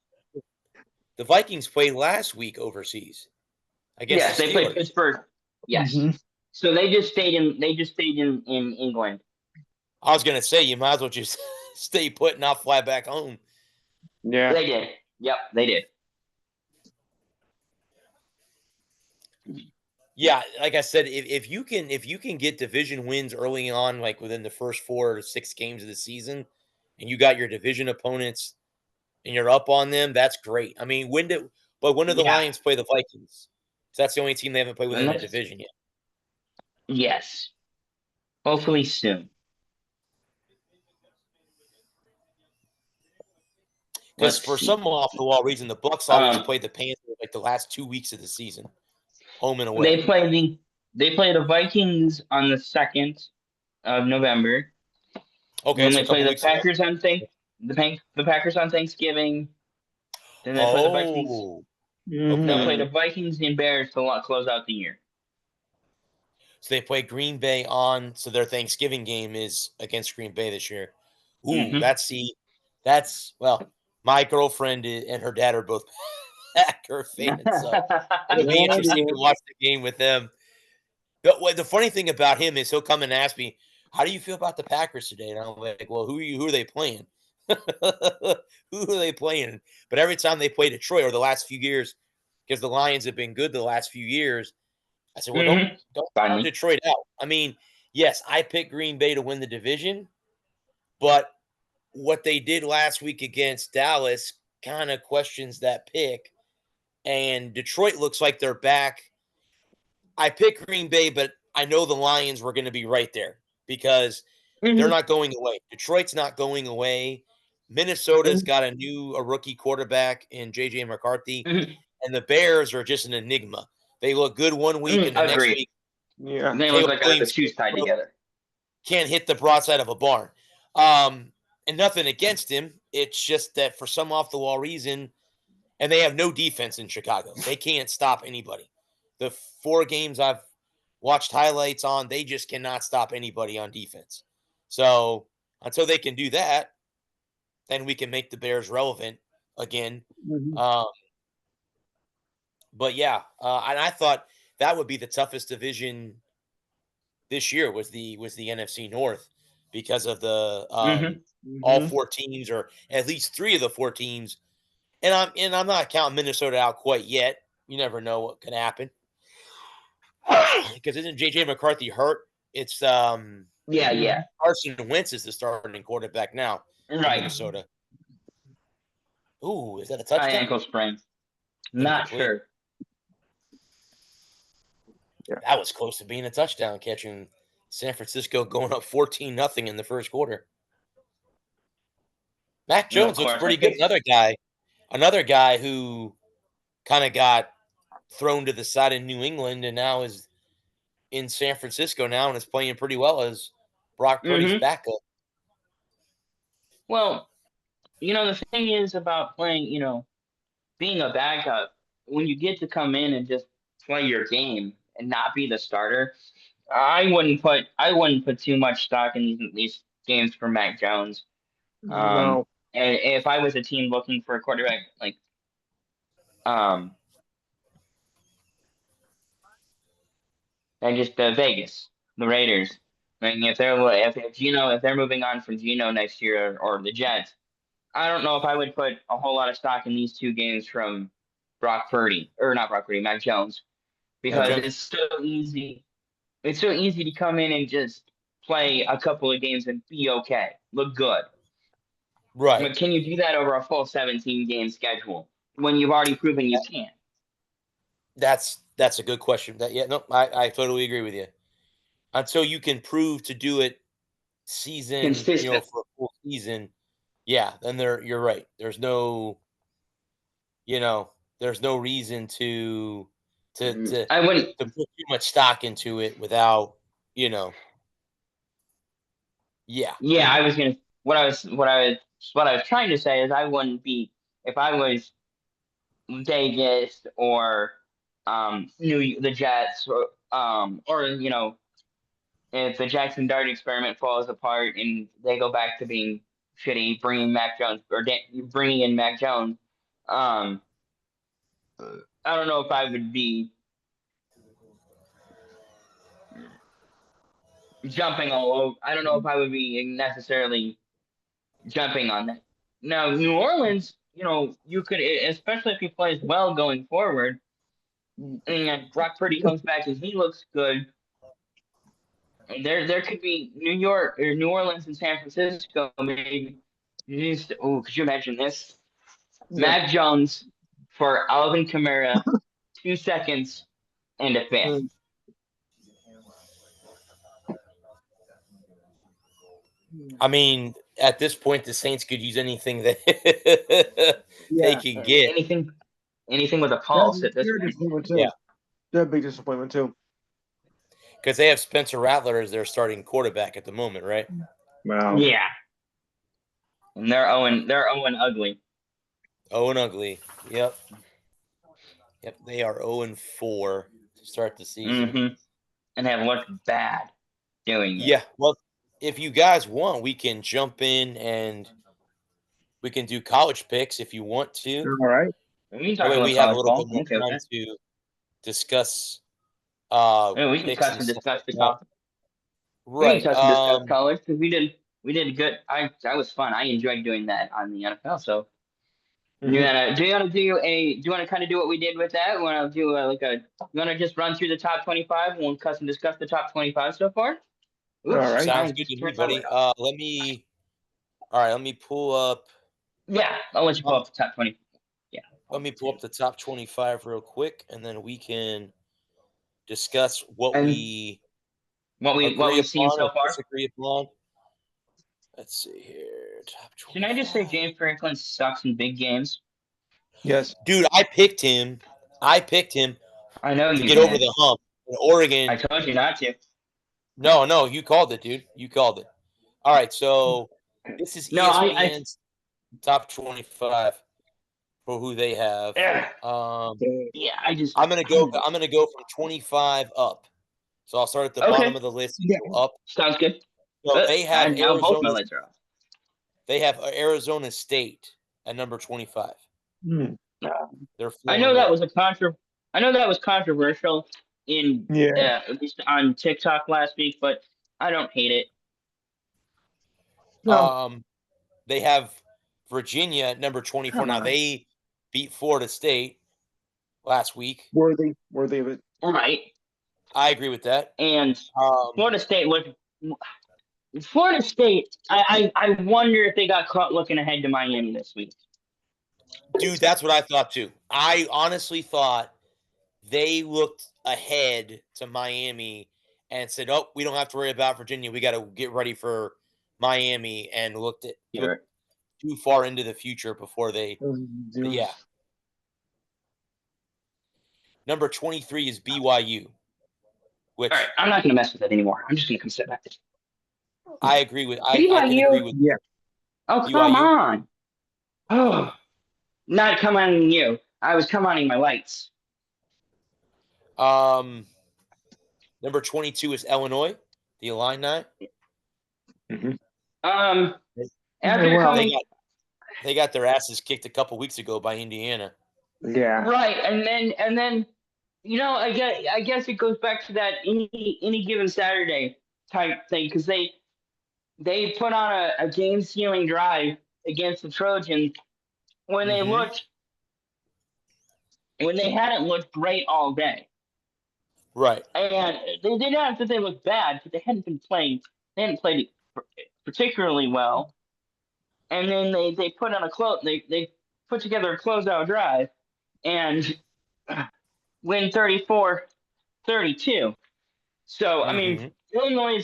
B: The Vikings played last week overseas against
A: Yes,
B: the
A: they
B: Steelers.
A: played Pittsburgh. Yes.
C: Mm-hmm.
A: So they just stayed in England.
B: I was gonna say you might as well just stay put and not fly back home.
C: Yeah.
A: They did. Yep, they did.
B: Yeah, like I said, if you can get division wins early on, like within the first 4 or 6 games of the season, and you got your division opponents and you're up on them, that's great. I mean, when do the
A: Yeah.
B: Lions play the Vikings? So that's the only team they haven't played within a division yet.
A: Yes. Hopefully soon.
B: Because for some off the wall reason, the Bucks always play the Panthers like the last 2 weeks of the season, home and away.
A: They play the Vikings on the 2nd of November.
B: Okay,
A: Then
B: so
A: they play the Packers on the Packers on Thanksgiving. Then they play the Vikings.
C: Mm-hmm.
A: They'll play the Vikings and Bears to close out the year.
B: So they play Green Bay so their Thanksgiving game is against Green Bay this year. Ooh, well, my girlfriend and her dad are both Packer fans, so it'll be interesting to watch the game with them. The funny thing about him is he'll come and ask me, "How do you feel about the Packers today?" And I'm like, "Well, who are they playing? Who are they playing?" But every time they play Detroit or the last few years, because the Lions have been good the last few years, I said, "Well, don't count Detroit out." I mean, yes, I picked Green Bay to win the division, but what they did last week against Dallas kind of questions that pick. And Detroit looks like they're back. I picked Green Bay, but I know the Lions were going to be right there because they're not going away. Detroit's not going away. Minnesota's got a rookie quarterback in J.J. McCarthy, and the Bears are just an enigma. They look good one week, and the next week,
A: they look like the shoes tied together.
B: Can't hit the broadside of a barn. And nothing against him. It's just that for some off the wall reason, and they have no defense in Chicago. They can't stop anybody. The 4 games I've watched highlights on, they just cannot stop anybody on defense. So until they can do that, then we can make the Bears relevant again. But yeah, and I thought that would be the toughest division this year was the NFC North because of the all 4 teams, or at least 3 of the 4 teams. And I'm not counting Minnesota out quite yet. You never know what can happen. Because isn't J.J. McCarthy hurt? It's
A: Carson
B: Wentz is the starting quarterback now in Minnesota. Ooh, is that a touchdown?
A: High ankle sprain. Not sure.
C: Yeah.
B: That was close to being a touchdown, catching San Francisco going up 14-0 in the first quarter. Mac Jones looks pretty good. Another guy who kind of got thrown to the side in New England and now is in San Francisco now and is playing pretty well as Brock Purdy's backup.
A: Well, the thing is about playing, being a backup, when you get to come in and just play your game and not be the starter, I wouldn't put too much stock in these games for Mac Jones.
C: No.
A: And if I was a team looking for a quarterback, and just Vegas, the Raiders. I mean, if they're moving on from Geno next year or the Jets, I don't know if I would put a whole lot of stock in these 2 games from Mac Jones, because it's so easy. It's so easy to come in and just play a couple of games and be okay, look good.
B: Right.
A: But can you do that over a full 17-game schedule when you've already proven you can?
B: That's a good question. I totally agree with you. Until you can prove to do it season, for a full season, yeah, then you're right. There's no reason to
A: I wouldn't
B: put too much stock into it without, yeah.
A: Yeah, I was gonna. What I was trying to say is I wouldn't be if I was Vegas or the Jets or if the Jackson Dart experiment falls apart and they go back to being shitty, bringing Mac Jones or bringing in Mac Jones, um, I don't know if I would be jumping all over. I don't know if I would be necessarily jumping on that. Now, New Orleans, you could, especially if he plays well going forward, and Brock Purdy comes back and he looks good. There could be New York or New Orleans and San Francisco. Maybe. Oh, could you imagine this?
C: Yeah.
A: Mac Jones for Alvin Kamara, 2 seconds and a fifth.
C: Mm.
B: I mean, at this point, the Saints could use anything that they can get.
A: Anything with a pulse at this
C: They're a
A: point.
C: disappointment too.
B: Yeah.
C: They're a big disappointment too.
B: Because they have Spencer Rattler as their starting quarterback at the moment, right?
C: Wow.
A: Yeah. And they're Owen ugly.
B: Owen ugly. Yep. They are 0-4 to start the season.
A: Mm-hmm. And have looked bad doing it.
B: Yeah. Well, if you guys want, we can jump in and we can do college picks if you want to.
C: All right.
A: We
B: have a little bit more time to discuss.
A: We can discuss the college.
B: Right.
A: We can discuss college because we did good. I was fun. I enjoyed doing that on the NFL. So do you want to kind of do what we did with that? Want to do you want to just run through the top 25 and we'll discuss the top 25 so far?
C: Oops, all right.
B: Sounds good to me, buddy. Let me pull up.
A: Yeah, I'll let you pull up the top 20. Yeah.
B: Let me pull up the top 25 real quick, and then we can discuss what we've
A: seen so far.
B: Disagree upon. Let's see here. Top 25.
A: Can I just say James Franklin sucks in big games?
C: Yes,
B: dude. I picked him. I know to get over the hump in Oregon.
A: I told you not to.
B: No, you called it, dude. You called it. All right, so this is ESPN's top 25 for who they have. I'm gonna go from 25 up. So I'll start at the bottom of the list and go up.
A: Sounds good.
B: So they have
A: Arizona. Both my lights are off.
B: They have Arizona State at number 25.
A: I know that was controversial at least on TikTok last week, but I don't hate it.
B: No. They have Virginia at number 24. Now they beat Florida State last week.
C: Worthy of it.
A: All right.
B: I agree with that.
A: And Florida State I wonder if they got caught looking ahead to Miami this week.
B: Dude, that's what I thought too. I honestly thought they looked ahead to Miami and said, "Oh, we don't have to worry about Virginia. We got to get ready for Miami," and looked too far into the future before they. Yeah. Number 23 is BYU. Which,
A: all right, I'm not going to mess with it anymore. I'm just going to come sit back.
B: I agree with. I can agree with.
C: Yeah.
A: Oh,
B: BYU.
A: come on. Oh, not come on you. I was come on my lights.
B: Number 22 is Illinois, the Illini. They got their asses kicked a couple weeks ago by Indiana.
C: Yeah.
A: Right, and then I guess it goes back to that any given Saturday type thing because they put on a game sealing drive against the Trojans when they hadn't looked great all day.
B: Right.
A: And they did not that they looked bad, but they hadn't played particularly well. And then they put on they put together a closeout drive and win 34-32. So I mean, Illinois,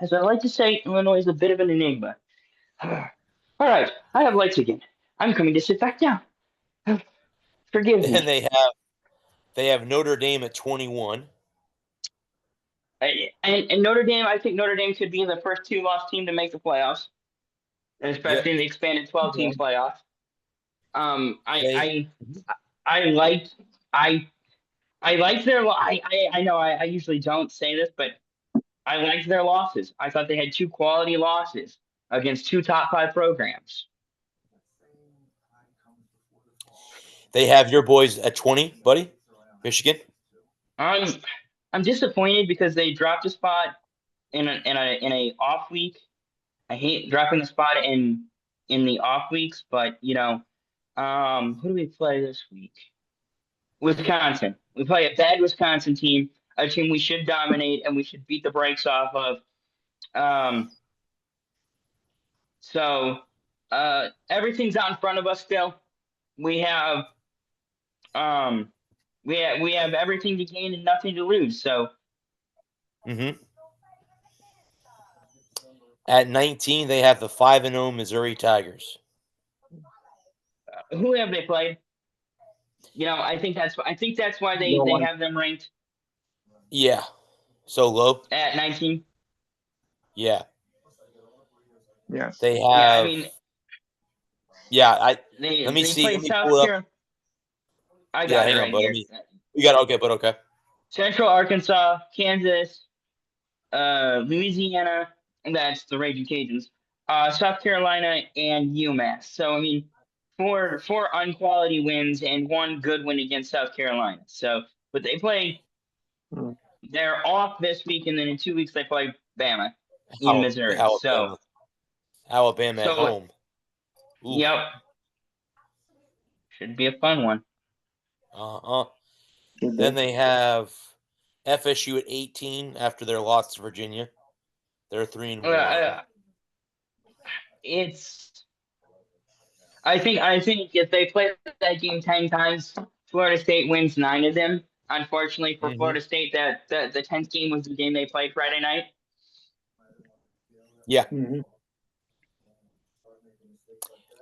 A: as I like to say, Illinois is a bit of an enigma. All right, I have lights again. I'm coming to sit back down. Forgive me.
B: And they have Notre Dame at 21.
A: And Notre Dame, I think Notre Dame could be the first 2-loss team to make the playoffs, especially in the expanded 12-team playoffs. I liked I liked their. I know I usually don't say this, but I liked their losses. I thought they had two quality losses against two top five programs.
B: They have your boys at 20, buddy. Michigan.
A: I'm I'm disappointed because they dropped a spot in a off week. I hate dropping a spot in the off weeks, but who do we play this week? Wisconsin. We play a bad Wisconsin team, a team we should dominate and we should beat the brakes off of. Um, so everything's out in front of us still. We have um we have everything to gain and nothing to lose. So
B: At 19, they have the 5-0 Missouri Tigers.
A: who have they played? I think that's why they have them ranked
B: Yeah. So low?
A: at 19.
B: Yeah.
C: Yes.
B: They have.
A: Yeah, I mean,
B: let me see.
A: play
B: Let me
A: South
B: pull it up.
A: Carolina. I got it right here.
B: You got it. Okay, but okay.
A: Central Arkansas, Kansas, Louisiana, and that's the Raging Cajuns. South Carolina and UMass. So I mean, four unquality wins and one good win against South Carolina. So, but they play. They're off this week, and then in 2 weeks they play Bama in Missouri.
B: Alabama at home.
A: Oof. Yep. Should be a fun one.
B: Then they have FSU at 18 after their loss to Virginia. They're 3-1.
A: I think if they play that game 10 times, Florida State wins 9 of them. Unfortunately for Florida State, that the 10th game was the game they played Friday night.
B: Yeah.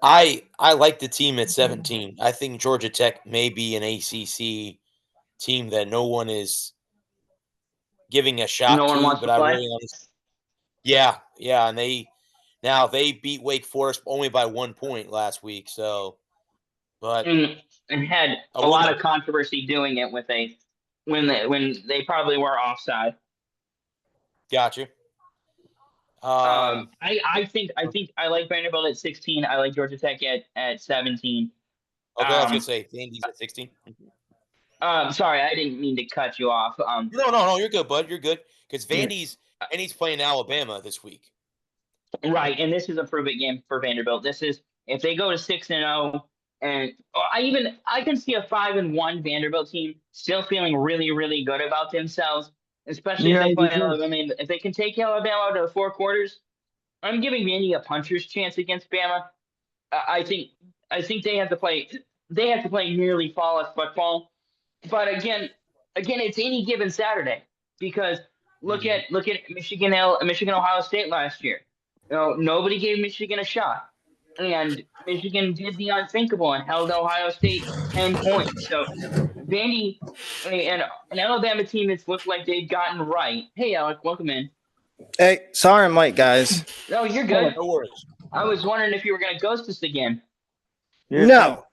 B: I like the team at 17. I think Georgia Tech may be an ACC team that no one is giving a shot
A: no one
B: to,
A: wants
B: but
A: to
B: I
A: play.
B: really want to. Yeah, and they beat Wake Forest only by 1 point last week. So, but
A: and had a lot of controversy doing it with when they probably were offside.
B: Gotcha.
A: I think I like Vanderbilt at 16. I like Georgia Tech at 17.
B: Okay, I was gonna say Vandy's at 16.
A: Sorry, I didn't mean to cut you off.
B: No, you're good, bud. You're good because Vandy's playing Alabama this week.
A: Right, and this is a prove-it game for Vanderbilt. This is if they go to 6-0, and I can see a 5-1 Vanderbilt team still feeling really, really good about themselves, especially if they play Alabama. I mean, if they can take Alabama to the 4 quarters, I'm giving Vandy a puncher's chance against Bama. I think they have to play. They have to play nearly flawless football. But again, it's any given Saturday because look at Michigan Ohio State last year. Nobody gave Michigan a shot, and Michigan did the unthinkable and held Ohio State 10 points. So Vandy and an Alabama team that's looked like they've gotten right. Hey, Alec, welcome in.
D: Hey, sorry I'm late, guys.
A: No, you're good.
B: No worries.
A: I was wondering if you were going to ghost us again.
D: No,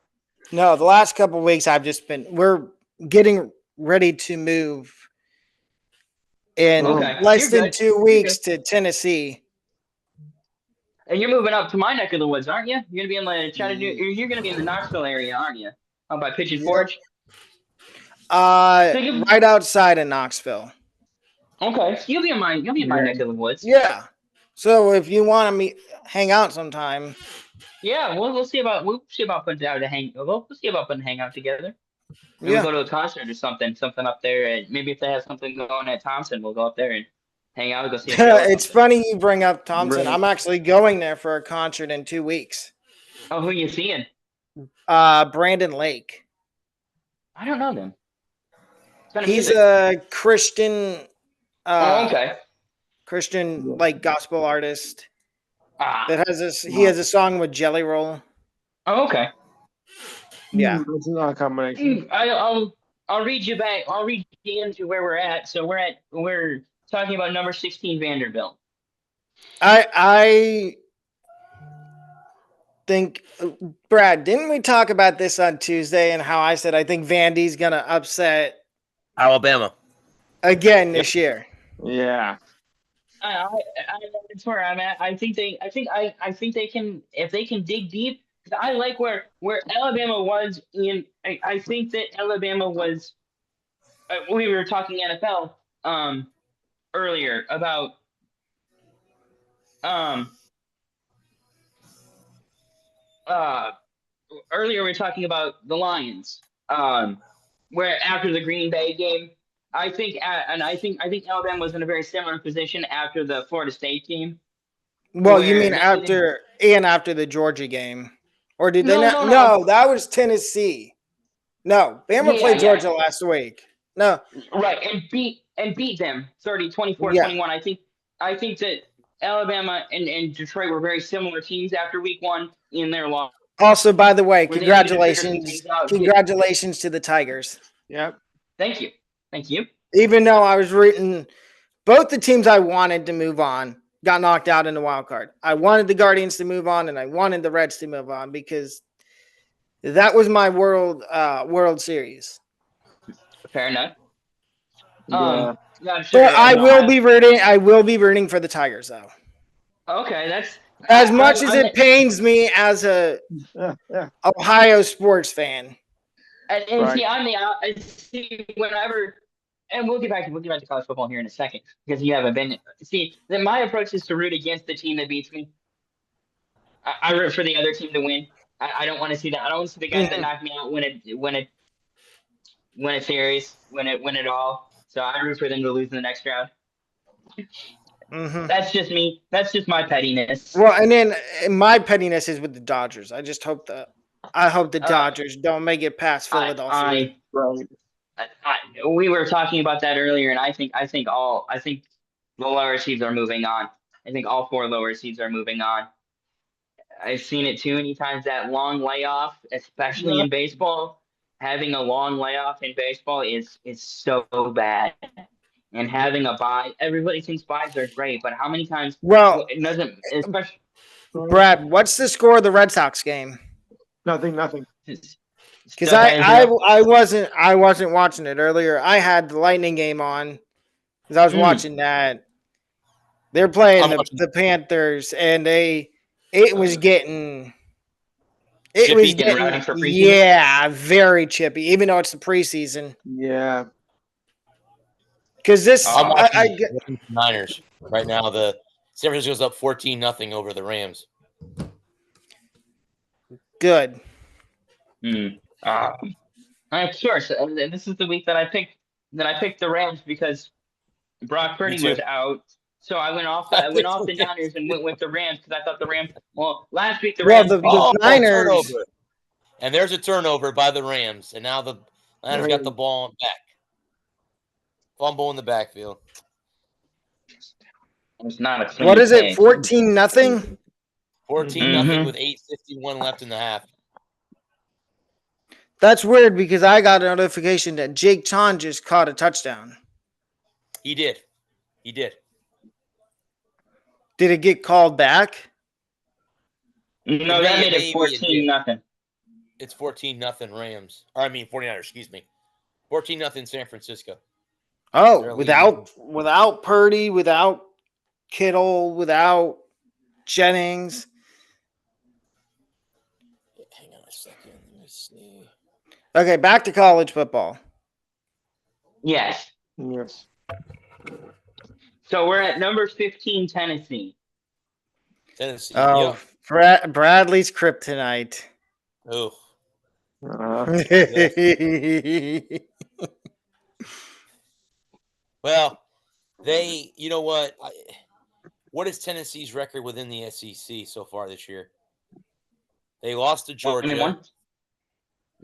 D: the last couple of weeks we're getting ready to move in less than 2 weeks to Tennessee.
A: And you're moving up to my neck of the woods, aren't you? You're going to be in the Chattanooga. You're going to be in the Knoxville area, aren't you? Out by Pigeon Forge.
D: Right outside of Knoxville.
A: Okay, you'll be in my neck of the woods.
D: Yeah. So if you want to hang out sometime.
A: Yeah, we'll see about putting out a hang. We'll see about putting a hangout together. Maybe we'll go to a concert or something up there. And maybe if they have something going at Thompson, we'll go up there and hang out and go see a show.
D: It's funny you bring up Thompson. I'm actually going there for a concert in 2 weeks.
A: Oh, who are you seeing?
D: Brandon Lake.
A: I don't know them.
D: He's a Christian.
A: Okay.
D: Christian gospel artist. That has he has a song with Jelly Roll.
A: Oh, okay.
D: Yeah.
C: It's not a combination.
A: I'll read you back. I'll read you into where we're at. So we're talking about number 16 Vanderbilt.
D: I think, Brad, didn't we talk about this on Tuesday and how I said I think Vandy's going to upset
B: Alabama
D: again this year?
C: Yeah.
A: That's where I'm at. I think they can, if they can dig deep. 'Cause I like where Alabama was in. I think that Alabama was. We were talking NFL earlier about um uh earlier we were talking about the Lions where after the Green Bay game. I think Alabama was in a very similar position after the Florida State game.
D: Well, you
A: Where
D: mean
A: they
D: after the Georgia game. Or did they
A: No,
D: not?
A: no, no.
D: No, that was Tennessee. No, Bama played Georgia last week. No.
A: Right, and beat them 30, 24,
D: Yeah.
A: 21. I think that Alabama and Detroit were very similar teams after week 1 in their loss.
D: Also, by the way,
A: Where they needed to figure some
D: congratulations.
A: things out.
D: Congratulations to the Tigers.
C: Yep.
A: Thank you.
D: Even though I was rooting, both the teams I wanted to move on got knocked out in the wild card. I wanted the Guardians to move on, and I wanted the Reds to move on because that was my World Series.
A: Fair enough.
C: Yeah.
D: But I will be rooting for the Tigers, though.
A: Okay, that's
D: as much as it pains me as a Ohio sports fan.
A: And see, I see whenever, and we'll get back to college football here in a second because you haven't been. See, then my approach is to root against the team that beats me. I root for the other team to win. I don't want to see that. I don't want to see the guys that knock me out win a series, win it all. So I root for them to lose in the next round.
D: Mm-hmm.
A: That's just me. That's just my pettiness.
D: Well, and then my pettiness is with the Dodgers. I hope the Dodgers don't make it past Philadelphia.
A: We were talking about that earlier, and I think the lower seeds are moving on. I think all 4 lower seeds are moving on. I've seen it too many times, that long layoff, especially in baseball. Having a long layoff in baseball is so bad. And having a bye, everybody thinks byes are great, but how many times?
D: Well,
A: it doesn't. Especially,
D: Brad, what's the score of the Red Sox game?
C: Nothing.
D: Because I wasn't watching it earlier. I had the Lightning game on because I was watching that. They're playing the Panthers, and it was getting very chippy, even though it's the preseason.
C: Yeah.
D: Because this,
B: I'm watching the Niners right now. The San Francisco's up 14-0 over the Rams.
D: Good.
A: Sure. So, this is the week that I picked the Rams because Brock Purdy was out. So I went off the Niners and went with the Rams because I thought the Rams. Well, last week the Rams.
D: The Niners.
B: Turnover. And there's a turnover by the Rams, and now the Niners got the ball back. Fumble in the backfield.
A: It's not a clean
D: what is it? 14-0?
B: 14-0 with 8:51 left in the half.
D: That's weird because I got a notification that Jake Chon just caught a touchdown.
B: He did.
D: Did it get called back?
A: No, that made it 14-0.
B: It's 14-0 Rams. Or 49ers, excuse me. 14-0 San Francisco.
D: Oh, without Purdy, without Kittle, without Jennings.
B: Hang on a second. Let me see.
D: Okay, back to college football.
A: Yes. So we're at number 15, Tennessee.
D: Oh,
B: yep.
D: Bradley's kryptonite.
B: Oh. Well, you know what? What is Tennessee's record within the SEC so far this year? They lost to Georgia.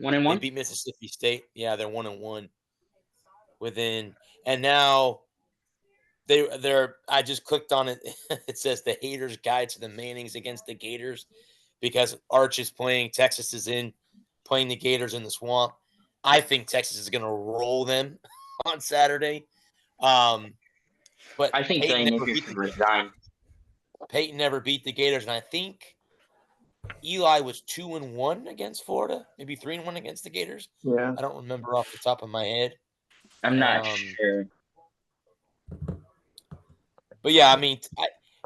A: 1-1.
B: They beat Mississippi State. Yeah, they're 1-1 within. And now they're. I just clicked on it. It says the Haters' Guide to the Mannings against the Gators because Arch is playing. Texas is playing the Gators in the Swamp. I think Texas is going to roll them on Saturday. But
A: I think Peyton never beat the Gators,
B: and I think Eli was 2-1 against Florida, maybe 3-1 against the Gators.
C: Yeah.
B: I don't remember off the top of my head.
A: I'm not sure.
B: But yeah, I mean,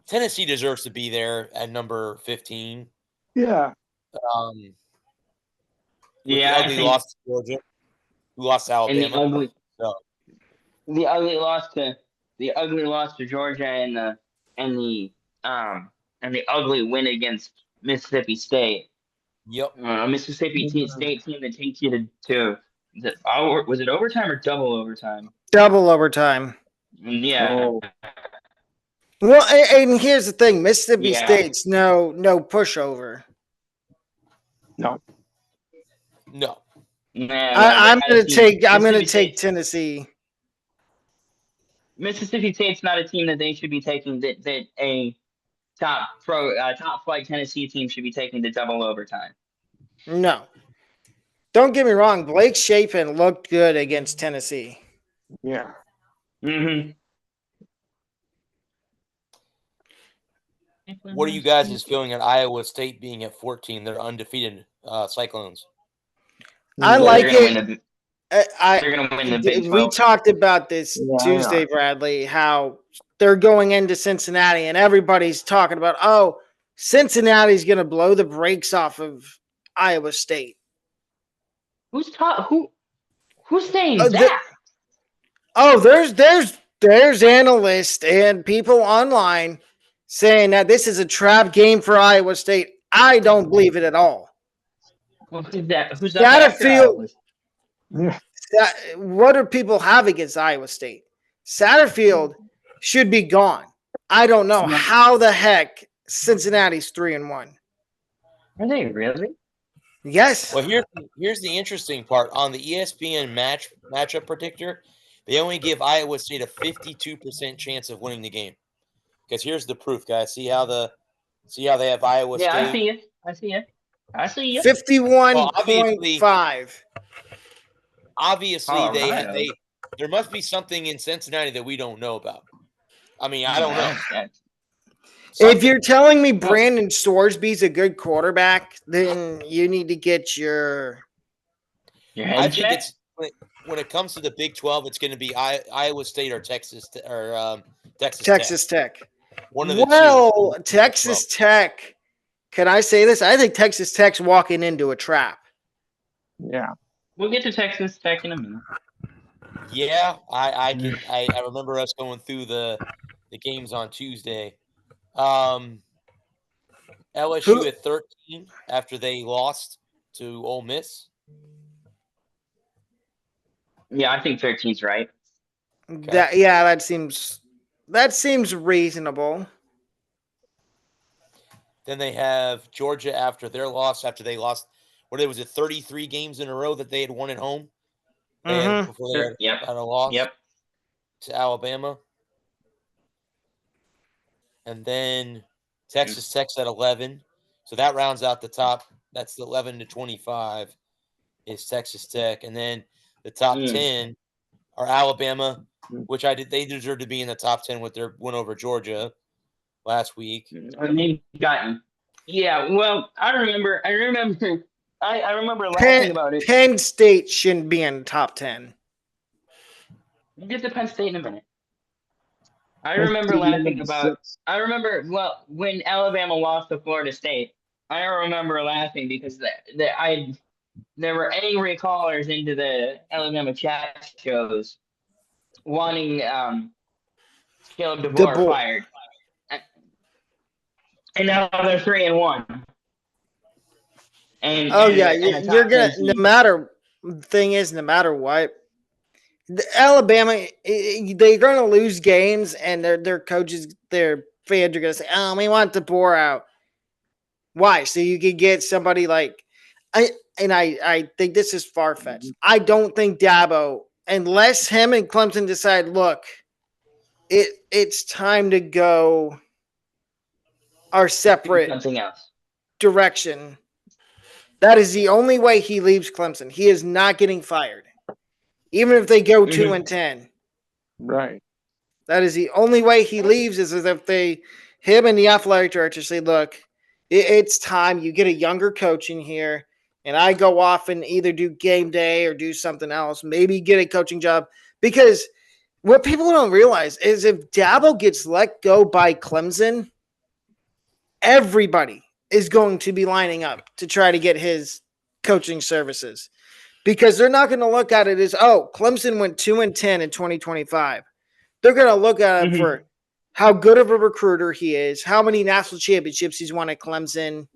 B: Tennessee deserves to be there at number 15.
C: Yeah.
B: With
A: Yeah,
B: the
A: I
B: ugly
A: think,
B: loss to Georgia, who lost to
A: and
B: Alabama. So,
A: the ugly loss to Georgia and the ugly win against Mississippi State.
B: yep.
A: Mississippi State team that takes you to was it overtime or double overtime?
D: Double overtime.
A: Yeah.
C: Oh.
D: Well, and here's the thing: Mississippi
A: Yeah.
D: State's no pushover.
C: No.
B: No.
D: I'm gonna take
A: State.
D: Tennessee.
A: Mississippi State's not a team that they should be taking. That a top flight Tennessee team should be taking to double overtime.
D: No. Don't get me wrong. Blake Shapen looked good against Tennessee.
C: Yeah.
A: Mm-hmm.
B: What are you guys' feeling at Iowa State being at 14? They're undefeated Cyclones.
D: I like it.
A: They're going to win the Big 12.
D: We talked about this Tuesday, Bradley, how they're going into Cincinnati and everybody's talking about, oh, Cincinnati's going to blow the brakes off of Iowa State.
A: Who's saying that?
D: There's analysts and people online saying that this is a trap game for Iowa State. I don't believe it at all.
A: Well, who's that?
D: Satterfield. What do people have against Iowa State? Satterfield should be gone. I don't know how the heck Cincinnati's 3-1.
A: Are they really?
D: Yes.
B: Well, here's the interesting part. On the ESPN matchup predictor, they only give Iowa State a 52% chance of winning the game. Because here's the proof, guys. See how they have Iowa State?
A: Yeah, I see it.
D: 51.5.
B: Obviously, there must be something in Cincinnati that we don't know about. I mean, I don't know.
D: If you're telling me Brandon Storsby's a good quarterback, then you need to get your
A: head
B: I think
A: checked?
B: when it comes to the Big 12, it's going to be Iowa State or Texas Tech. One of the two.
D: Texas Tech. Can I say this? I think Texas Tech's walking into a trap.
C: Yeah.
A: We'll get to Texas Tech in a minute.
B: Yeah, I remember us going through the games on Tuesday. LSU at 13 after they lost to Ole Miss.
A: Yeah, I think 13's right.
D: Okay. That seems reasonable.
B: Then they have Georgia after their loss. After they lost, was it 33 games in a row that they had won at home? Before they had a loss to Alabama. And then Texas Tech's at 11. So that rounds out the top. That's 11 to 25 is Texas Tech. And then the top 10 are Alabama, which they deserve to be in the top 10 with their win over Georgia last week.
A: Yeah, well, I remember laughing about it.
D: Penn State shouldn't be in the top 10.
A: We'll get to Penn State in a minute. I remember when Alabama lost to Florida State, I remember laughing because there were angry callers into the Alabama chat shows wanting Caleb DeBoer fired. And now they're 3-1.
D: You're gonna no matter what, Alabama, they're gonna lose games, and their coaches, their fans are gonna say, "Oh, we want DeBoer out." Why? So you could get somebody like I think this is far fetched. I don't think Dabo, unless him and Clemson decide, look, it's time to go our separate direction. That is the only way he leaves Clemson. He is not getting fired. Even if they go 2-10.
C: Right.
D: That is the only way he leaves is if him and the athletic director say, look, It's time you get a younger coach in here, and I go off and either do game day or do something else. Maybe get a coaching job, because what people don't realize is if Dabo gets let go by Clemson, everybody is going to be lining up to try to get his coaching services, because they're not going to look at it as, oh, Clemson went 2-10 in 2025. They're going to look at it for how good of a recruiter he is, how many national championships he's won at Clemson.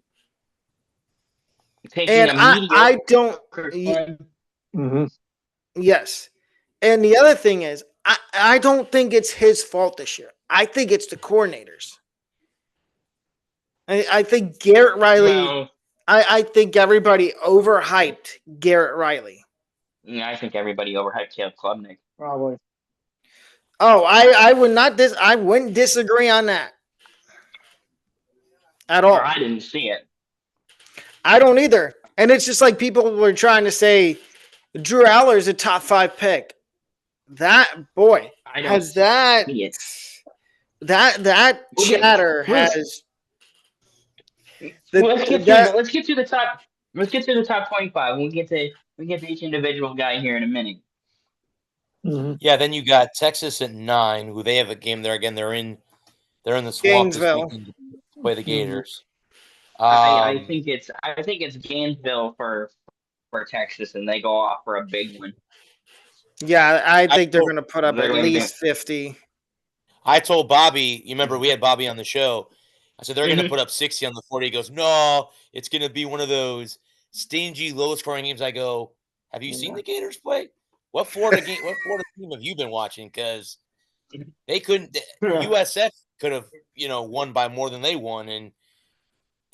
A: Taking
D: And I don't. Yes. And the other thing is, I don't think it's his fault this year. I think it's the coordinators. I think Garrett Riley.
A: Well,
D: I think everybody overhyped Garrett Riley.
A: I think everybody overhyped Caleb Klubnik.
C: Probably.
D: Oh, I would not. I wouldn't disagree on that at all.
A: Or I didn't see it.
D: I don't either. And it's just like people were trying to say Drew Aller's a top 5 pick. That boy
A: I don't
D: has that.
A: see it.
D: That chatter has.
A: Let's get to the top. Let's get to the top 25. We get to each individual guy here in a minute.
B: Yeah, then you got Texas at 9, who they have a game there again. They're in the swamp this weekend to play the Gators.
A: I think it's Gainesville for Texas, and they go off for a big one.
D: Yeah, I think they're going to put up at least 50.
B: I told Bobby, you remember we had Bobby on the show. I said they're going to put up 60 on the 40. He goes, no, it's going to be one of those stingy, low-scoring games. I go, have you seen the Gators play? What Florida team have you been watching? Because they couldn't. USF could have, won by more than they won, and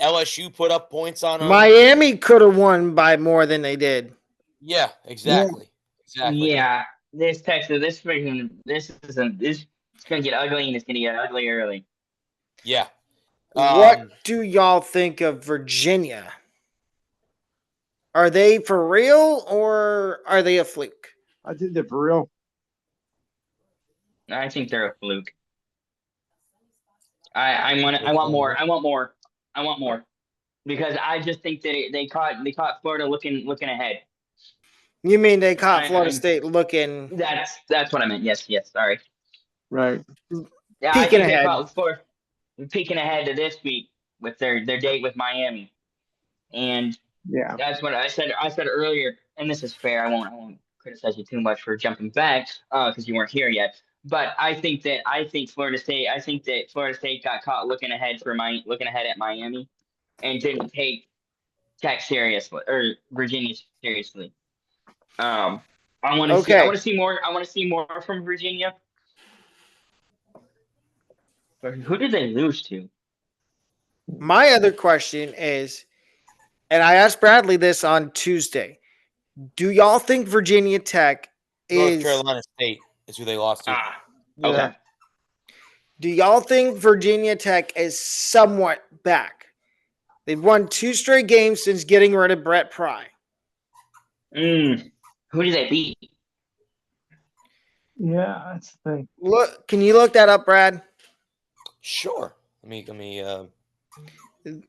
B: LSU put up points on them.
D: Miami could have won by more than they did.
B: Yeah, exactly.
A: Yeah, this Texas, it's going to get ugly, and it's going to get ugly early.
B: Yeah.
D: What do y'all think of Virginia? Are they for real, or are they a fluke?
C: I think they're for real.
A: I think they're a fluke. I want more. Because I just think that they caught Florida looking ahead.
D: You mean they caught Florida State looking?
A: That's what I meant. Yes. Sorry.
C: Right.
A: Yeah,
D: peeking ahead.
A: They caught Florida peeking ahead to this week with their date with Miami, and that's what I said. I said earlier, and this is fair. I won't criticize you too much for jumping back because you weren't here yet. But I think Florida State got caught looking ahead at Miami, and didn't take Tech seriously or Virginia seriously. I want to see more. I want to see more from Virginia. But who did they lose to?
D: My other question is, and I asked Bradley this on Tuesday, do y'all think Virginia Tech
B: North Carolina State is who they lost to?
A: Okay.
D: Yeah. Do y'all think Virginia Tech is somewhat back? They've won 2 straight games since getting rid of Brett Pry.
A: Who did they beat?
C: Yeah, that's the thing.
D: Look, can you look that up, Brad?
B: Sure. Let me here. Let's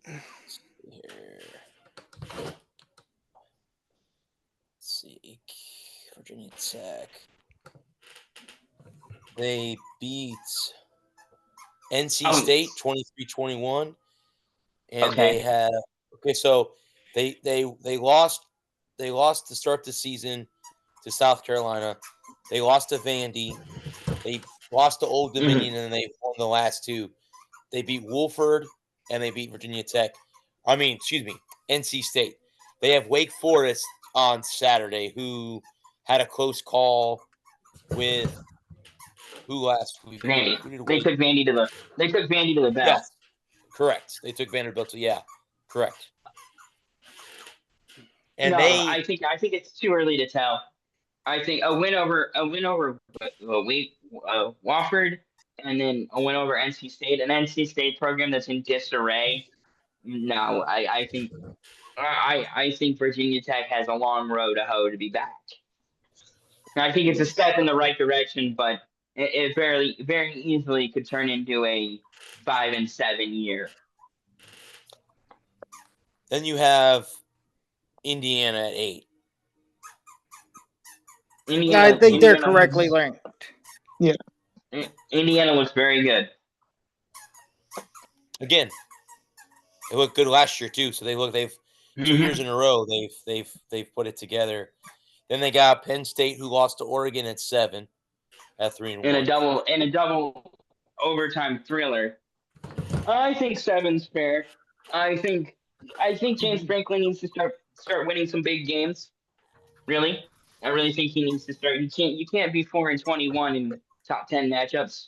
B: see. Virginia Tech. They beat NC State 23-21. And they had so they lost to start the season to South Carolina. They lost to Vandy. They lost to Old Dominion, and they won the last 2. They beat Woolford, and they beat Virginia Tech. NC State. They have Wake Forest on Saturday, who had a close call with who last week?
A: Vandy. They took Vandy to the bell.
B: Yes, correct. They took Vanderbilt to correct. And
A: I think it's too early to tell. I think a win over Wofford, and then a win over NC State, an NC State program that's in disarray. No, I think Virginia Tech has a long road to hoe to be back. I think it's a step in the right direction, but it very easily could turn into a 5-7 year.
B: Then you have Indiana at 8.
D: I think they're correctly ranked.
A: Indiana was very good.
B: Again, they looked good last year too. So they've 2 years in a row they've put it together. Then they got Penn State, who lost to Oregon at 7, at 3-1.
A: In a double overtime thriller. I think 7's fair. I think James Franklin needs to start winning some big games. Really, I really think he needs to start. You can't be 4-21 in top 10 matchups.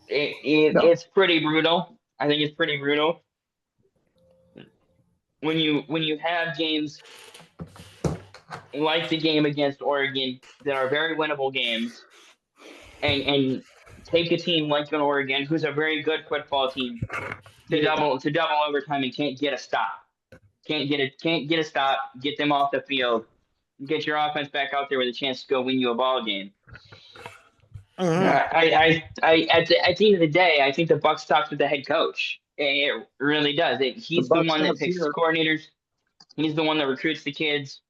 A: It's pretty brutal. I think it's pretty brutal when you have games like the game against Oregon that are very winnable games, and take a team like an Oregon, who's a very good football team, to double overtime and can't get a stop. Can't get a stop. Get them off the field. Get your offense back out there with a chance to go win you a ball game. I at the end of the day, I think the buck stops with the head coach. It really does. He's the one that picks coordinators. He's the one that recruits the kids.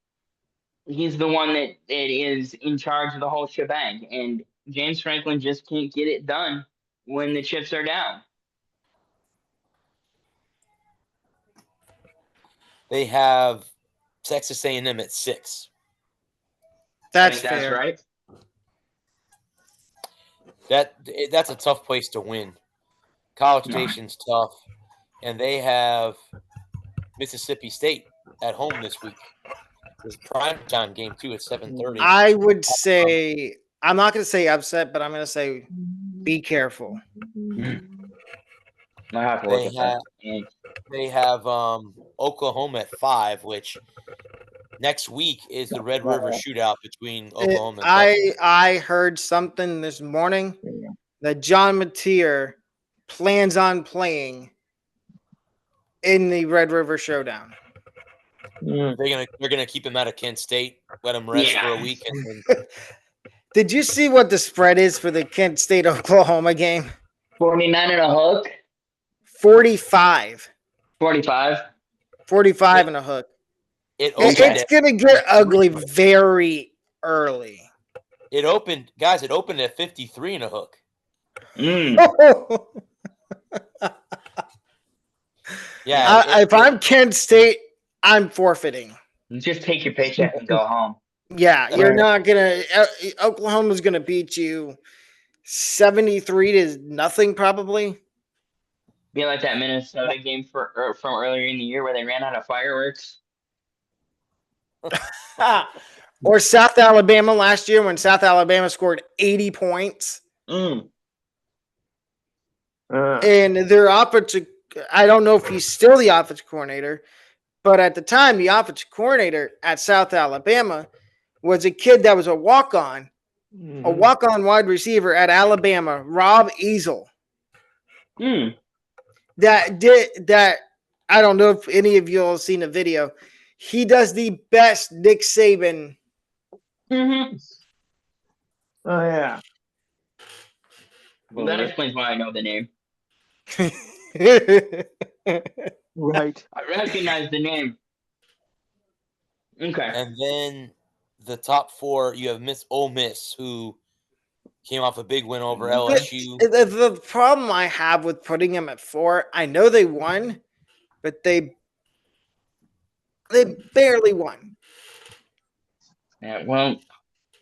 A: He's the one that is in charge of the whole shebang. And James Franklin just can't get it done when the chips are down.
B: They have Texas A&M at 6.
D: That's fair.
A: Right.
B: That's a tough place to win. College Station's tough, and they have Mississippi State at home this week. It's a primetime game too at 7:30.
D: I would say I'm not going to say upset, but I'm going to say be careful.
B: They have Oklahoma at 5, which next week is the Red River Shootout between Oklahoma and Texas.
D: I heard something this morning that John Mateer plans on playing in the Red River Showdown.
B: They're gonna keep him out of Kent State, let him rest for a week. And
D: Did you see what the spread is for the Kent State Oklahoma game?
A: 49 and a hook.
D: 45.
A: 45.
D: 45 and a hook. It's gonna get ugly very early.
B: It opened at 53 and a hook.
D: Yeah. If I'm Kent State, I'm forfeiting.
A: Just take your paycheck and go home.
D: Yeah, you're not gonna. Oklahoma's gonna beat you 73-0, probably.
A: Be like that Minnesota game from earlier in the year where they ran out of fireworks.
D: Or South Alabama last year when South Alabama scored 80 points.
A: And
D: their offensive, I don't know if he's still the offensive coordinator, but at the time, the offensive coordinator at South Alabama was a kid that was a walk-on wide receiver at Alabama, Rob Easel. That I don't know if any of you all have seen the video. He does the best Nick Saban.
C: Oh yeah.
A: Well, that explains why I know the name.
C: Right.
A: I recognize the name. Okay.
B: And then the top 4, you have Ole Miss, who came off a big win over LSU.
D: The problem I have with putting them at 4, I know they won, but they barely won.
A: Yeah, well,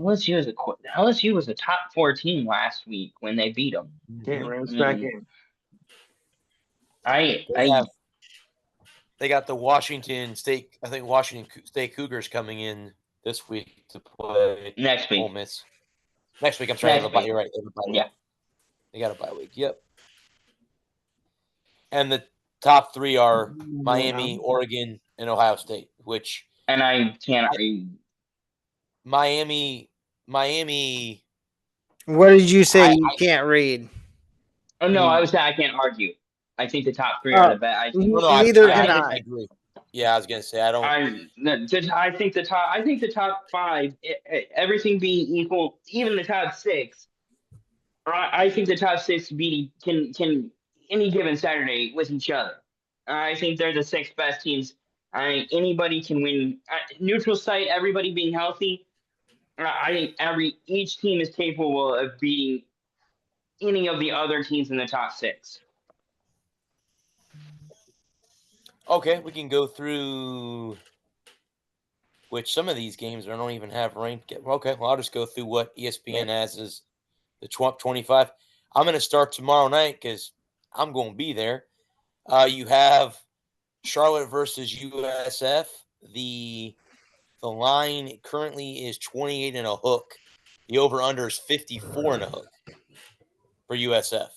A: LSU was a top 4 team last week when they beat them.
C: Back in.
B: They got the Washington State Cougars coming in this week to play
A: next week.
B: Ole Miss. Next week, I'm sorry. You're right.
A: Yeah.
B: They got a bye week. Yep. And the top 3 are Miami, Oregon, and Ohio State,
A: and I can't read.
B: Miami.
D: What did you say? You can't read.
A: Oh no, I can't argue. I think the top 3 are the best.
D: Neither can I.
B: I agree. Yeah, I was gonna say I don't.
A: I think the top 5. Everything being equal, even the top 6. I think the top 6 can any given Saturday with each other. I think they're the 6 best teams. Anybody can win. Neutral site, everybody being healthy. I think each team is capable of beating any of the other teams in the top 6.
B: Okay, we can go through which some of these games I don't even have ranked. Okay, well, I'll just go through what ESPN has as the 25. I'm going to start tomorrow night because I'm going to be there. You have Charlotte versus USF. The line currently is 28 and a hook. The over-under is 54 and a hook for USF.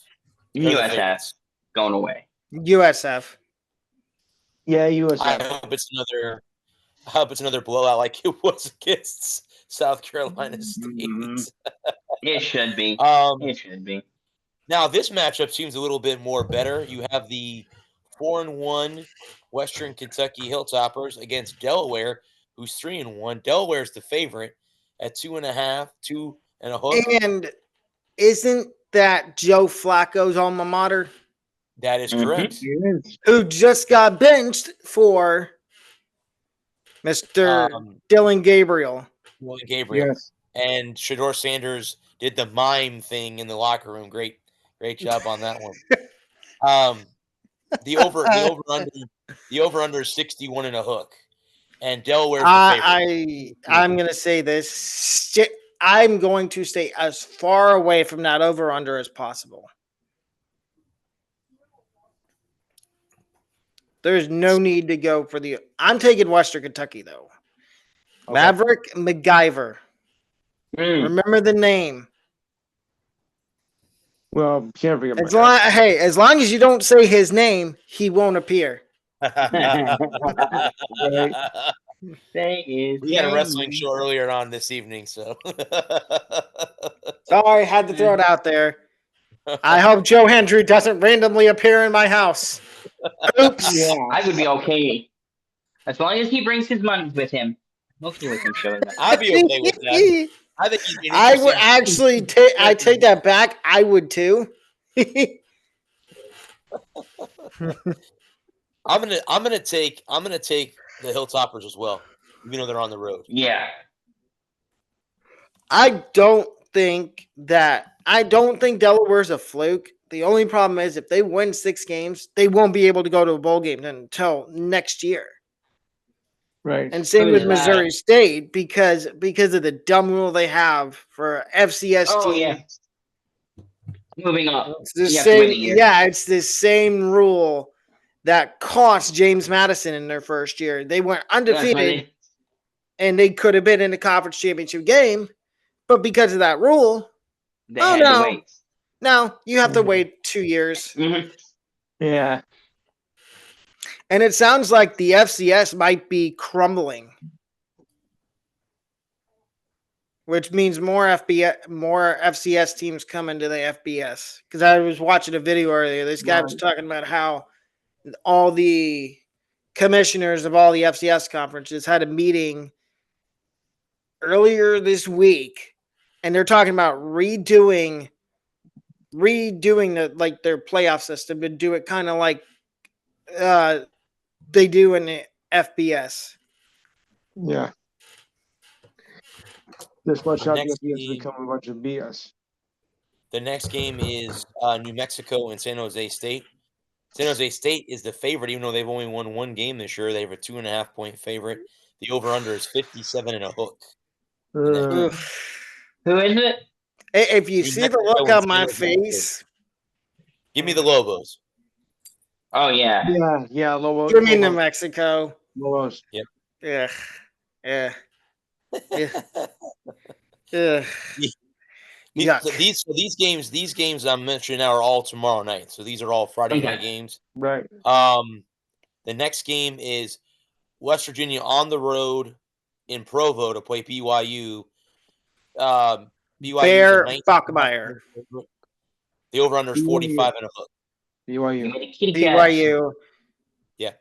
B: They're the
A: USF
B: favorites.
A: going away.
D: USF.
C: Yeah,
B: I
C: USF.
B: hope it's another blowout like it was against South Carolina State.
A: Mhm. It should be. It should be.
B: Now this matchup seems a little bit more better. You have the 4-1 Western Kentucky Hilltoppers against Delaware, who's 3-1. Delaware's the favorite at 2.5, 2 and a hook.
D: And isn't that Joe Flacco's alma mater?
B: That is correct.
C: It is.
D: Who just got benched for Mr. Dylan Gabriel.
B: Dylan Gabriel.
C: Yes.
B: And Shador Sanders did the mime thing in the locker room. Great job on that one. The over under is 61 and a hook. And Delaware's the favorite.
D: I'm gonna say this. I'm going to stay as far away from that over under as possible. There's no need to go for the. I'm taking Western Kentucky though. Okay. Maverick MacGyver. Remember the name.
C: Well, can't forget.
D: As long as you don't say his name, he won't appear.
B: We had a wrestling show earlier on this evening, so
D: sorry, had to throw it out there. I hope Joe Andrew doesn't randomly appear in my house. Oops.
A: Yeah. I would be okay. As long as he brings his money with him. Okay with him showing that.
B: I'd be okay with that. I think
D: I would actually I take that back. I would too.
B: I'm gonna take the Hilltoppers as well, even though they're on the road.
A: Yeah.
D: I don't think Delaware's a fluke. The only problem is if they win 6 games, they won't be able to go to a bowl game until next year.
C: Right.
D: And same with Missouri State because of the dumb rule they have for FCS team.
A: Yeah. Moving up.
D: It's the same. Yeah, it's the same rule that cost James Madison in their first year. They went undefeated, and they could have been in the conference championship game, but because of that rule,
A: they had to wait.
D: No, you have to wait 2 years.
A: Mm-hmm.
C: Yeah.
D: And it sounds like the FCS might be crumbling, which means more FCS teams come into the FBS. Because I was watching a video earlier. This guy was talking about how all the commissioners of all the FCS conferences had a meeting earlier this week, and they're talking about redoing their playoff system to do it kind of like they do in the FBS.
C: Yeah. Just watch out, the FBS become a bunch of BS.
B: The next game is New Mexico and San Jose State. San Jose State is the favorite, even though they've only won 1 game this year. They have a 2.5 point favorite. The over-under is 57 and a hook.
A: Who is it?
D: If you see the look on my face.
B: Give me the Lobos.
A: Oh, yeah.
C: Yeah, Lobos.
D: Give me New Mexico.
C: Lobos.
B: Yep.
D: Yeah. Yeah.
B: These games I'm mentioning now are all tomorrow night. So these are all Friday night games.
C: Right.
B: The next game is West Virginia on the road in Provo to play BYU. BYU
D: Bear Bachmeier.
B: The over-under is 45 and a hook.
D: BYU.
B: Yeah.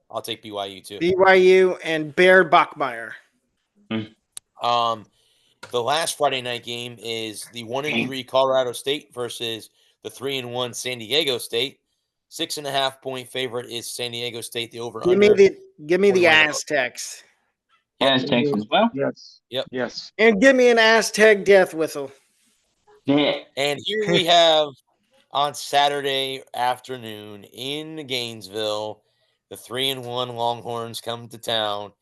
B: I'll take BYU too.
D: BYU and Bear Bachmeier.
B: The last Friday night game is the 1-3 Colorado State versus the 3-1 San Diego State. 6.5-point favorite is San Diego State. The over
D: Give me
B: under.
D: the
B: 21 and a hook.
D: Aztecs.
A: Aztecs as well.
C: Yes.
B: Yep.
C: Yes.
D: And give me an Aztec death whistle.
A: Yeah.
B: And here we have on Saturday afternoon in Gainesville, the 3-1 Longhorns come to town.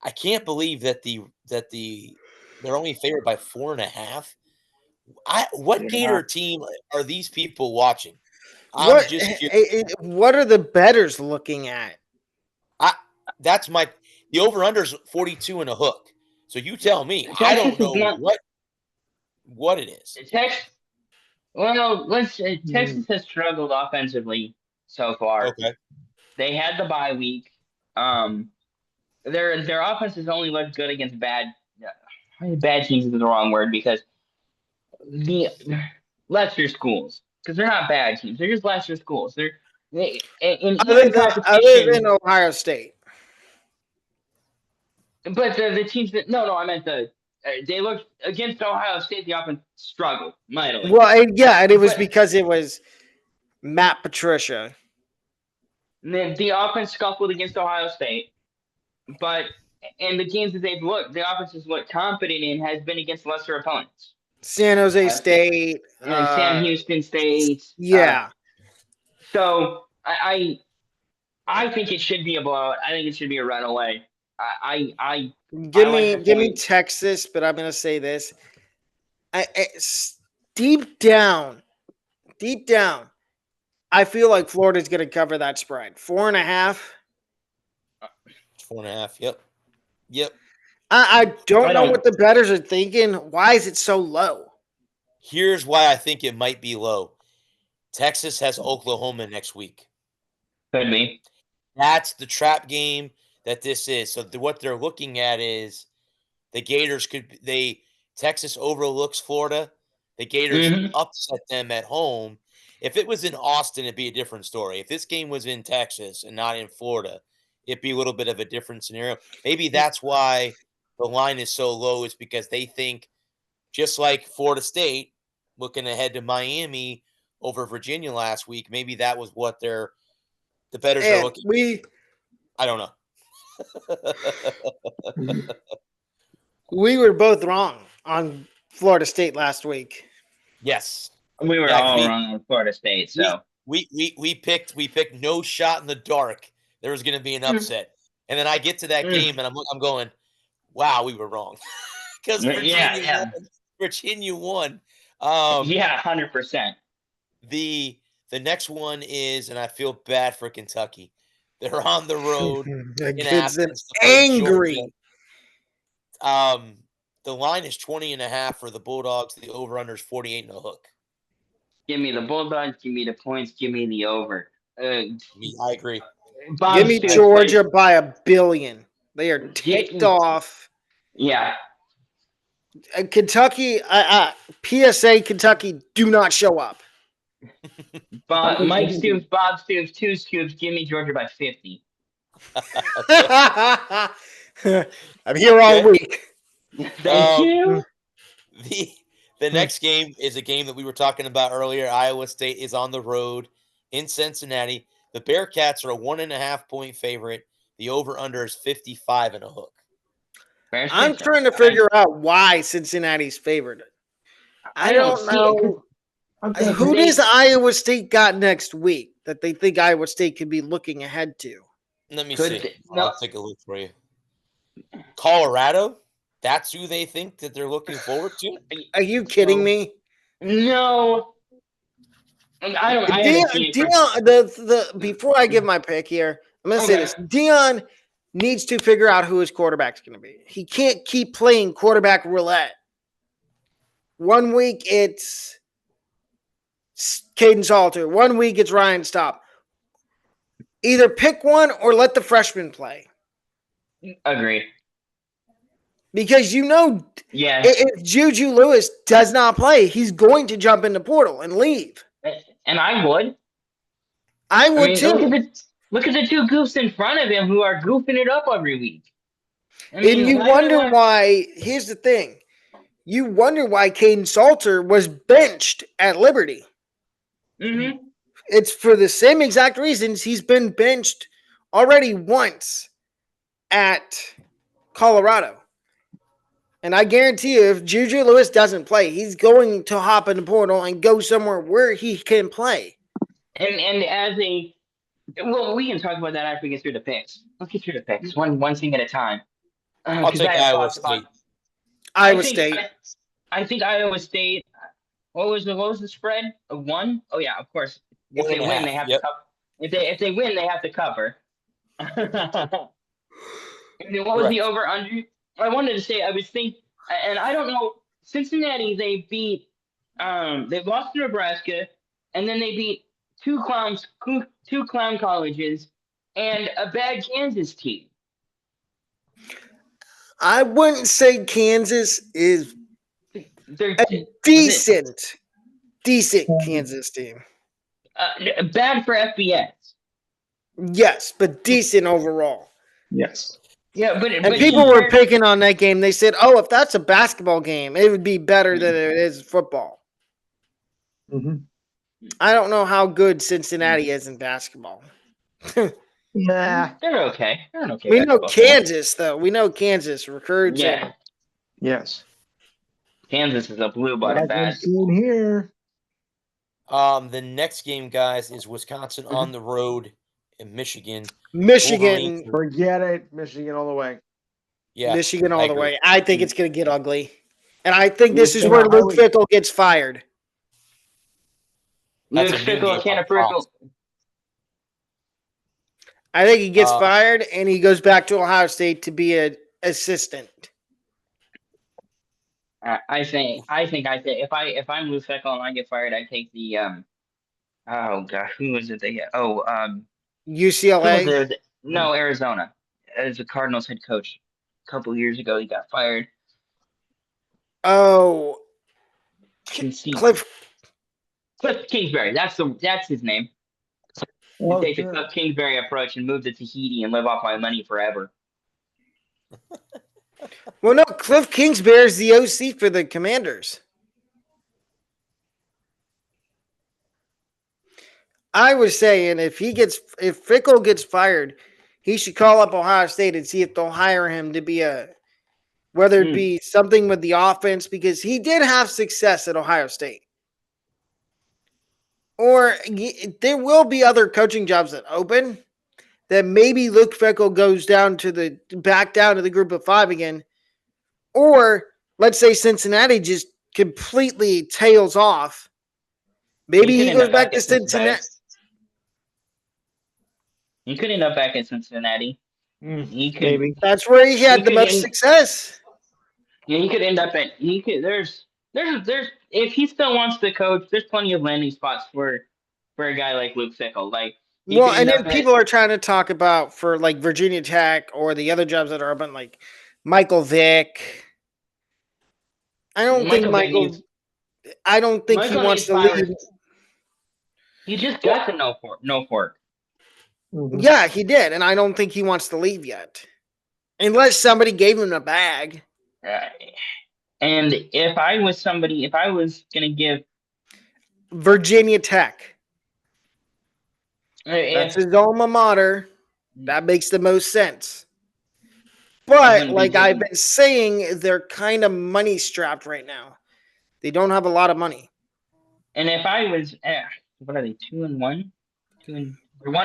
B: I can't believe that they're only favored by 4.5. What Gator team are these people watching? I'm just curious.
D: What are the bettors looking at?
B: The over-under is 42 and a hook. So you tell me.
A: Texas
B: I don't know
A: is not-
B: what it is.
A: Texas has struggled offensively so far.
B: Okay.
A: They had the bye week. Their offense has only looked good against bad teams is the wrong word because the lesser schools, because they're not bad teams, they're just lesser schools.
D: Other than Ohio State.
A: But the teams that I meant they looked against Ohio State. The offense struggled mightily.
D: Well, and it was because it was Matt Patricia.
A: The offense scuffled against Ohio State, but in the games that they've looked, the offense has looked confident in has been against lesser opponents.
D: San Jose State,
A: Sam Houston State.
D: Yeah.
A: So I think it should be a blowout. I think it should be a runaway.
D: Give me Texas, but I'm going to say this. Deep down, I feel like Florida's going to cover that spread. 4.5.
B: 4.5. Yep.
D: I don't know what the bettors are thinking. Why is it so low?
B: Here's why I think it might be low. Texas has Oklahoma next week.
A: Could be.
B: That's the trap game that this is. So what they're looking at is the Gators Texas overlooks Florida. The Gators upset them at home. If it was in Austin, it'd be a different story. If this game was in Texas and not in Florida, it'd be a little bit of a different scenario. Maybe that's why the line is so low, is because they think, just like Florida State looking ahead to Miami over Virginia last week, maybe that was what the bettors are looking. I don't know.
D: We were both wrong on Florida State last week.
B: Yes.
A: We were all wrong on Florida State, so
B: we picked no shot in the dark. There was going to be an upset, and then I get to that game, and I'm going, wow, we were wrong, because Virginia won.
A: 100%.
B: The next one is, and I feel bad for Kentucky. They're on the road.
D: The kid's angry.
B: The line is 20.5 for the Bulldogs. The over/under is 48 and a hook.
A: Give me the Bulldogs. Give me the points. Give me the over.
B: I agree.
D: Give me Georgia by 1 billion. They are ticked off.
A: Yeah.
D: Kentucky, PSA, Kentucky, do not show up.
A: Mike Stoops, Bob Stoops, 2 scoops. Give me Georgia by 50.
D: I'm here all week.
A: Thank you.
B: The next game is a game that we were talking about earlier. Iowa State is on the road in Cincinnati. The Bearcats are a 1.5-point favorite. The over/under is 55 and a hook.
D: I'm trying to figure out why Cincinnati's favored. I don't know. Who does Iowa State got next week that they think Iowa State could be looking ahead to?
B: Let me see. I'll take a look for you. Colorado? That's who they think that they're looking forward to?
D: Are you kidding me?
A: No.
D: Before I give my pick here, I'm going to say this. Dion needs to figure out who his quarterback's going to be. He can't keep playing quarterback roulette. 1 week it's Caden Salter. 1 week it's Ryan Staub. Either pick one or let the freshman play.
A: Agreed.
D: Because if Juju Lewis does not play, he's going to jump in the portal and leave.
A: And I would.
D: Too.
A: Look at the 2 goofs in front of him who are goofing it up every week.
D: And you wonder why. Here's the thing. You wonder why Caden Salter was benched at Liberty.
A: Mm-hmm.
D: it's for the same exact reasons he's been benched already once at Colorado. And I guarantee you, if Juju Lewis doesn't play, he's going to hop in the portal and go somewhere where he can play.
A: And as a well, we can talk about that after we get through the picks. Let's get through the picks one thing at a time.
B: I'll take Iowa State.
D: Iowa State.
A: I think Iowa State. What was the spread? A 1? Oh yeah, of course. If they win, they have to cover. If they win, they have to cover. What was the over under? I wanted to say I was thinking, and I don't know. Cincinnati, they beat. They lost to Nebraska, and then they beat two clown colleges, and a bad Kansas team.
D: I wouldn't say Kansas is
A: They're
D: a decent Kansas team.
A: Bad for FBS.
D: Yes, but decent overall.
C: Yes.
A: Yeah, but
D: people were picking on that game. They said, "Oh, if that's a basketball game, it would be better than it is football."
C: Mm-hmm.
D: I don't know how good Cincinnati is in basketball.
C: Nah,
A: they're okay. They're okay.
D: We know Kansas, though. We know Kansas recruits.
A: Yeah.
C: Yes.
A: Kansas is a blue button bad.
C: Here.
B: The next game, guys, is Wisconsin on the road in Michigan.
D: Michigan.
C: Forget it. Michigan all the way.
B: Yeah.
D: Michigan all the way. I think it's going to get ugly. And I think this is where Luke Fickell gets fired.
A: Luke Fickell,
D: I think he gets fired and he goes back to Ohio State to be an assistant.
A: I think if I'm Luke Fickell and I get fired, I take the oh gosh, who was it they get?
D: UCLA?
A: No, Arizona. As the Cardinals head coach a couple years ago, he got fired.
D: Oh, Cliff
A: Kingsbury. That's his name. You take the Cliff Kingsbury approach and move to Tahiti and live off my money forever.
D: Well, no, Cliff Kingsbury is the OC for the Commanders. I was saying if Fickell gets fired, he should call up Ohio State and see if they'll hire him to be whether it be something with the offense, because he did have success at Ohio State. Or there will be other coaching jobs that open that maybe Luke Fickell goes back down to the group of 5 again. Or let's say Cincinnati just completely tails off. Maybe he goes back to Cincinnati.
A: He could end up back in Cincinnati.
C: Maybe
D: that's where he had the most success.
A: Yeah, he could end up at. There's. If he still wants to coach, there's plenty of landing spots for a guy like Luke Fickell.
D: And then people are trying to talk about for like Virginia Tech or the other jobs that are open, like Michael Vick. I don't think he wants to leave.
A: He just got to Norfolk.
D: Mm-hmm. Yeah, he did, and I don't think he wants to leave yet, unless somebody gave him a bag.
A: And if I was going to give
D: Virginia Tech, that's his alma mater. That makes the most sense. But like I've been saying, they're kind of money strapped right now. They don't have a lot of money.
A: And if I was, what are they? 2-1, 1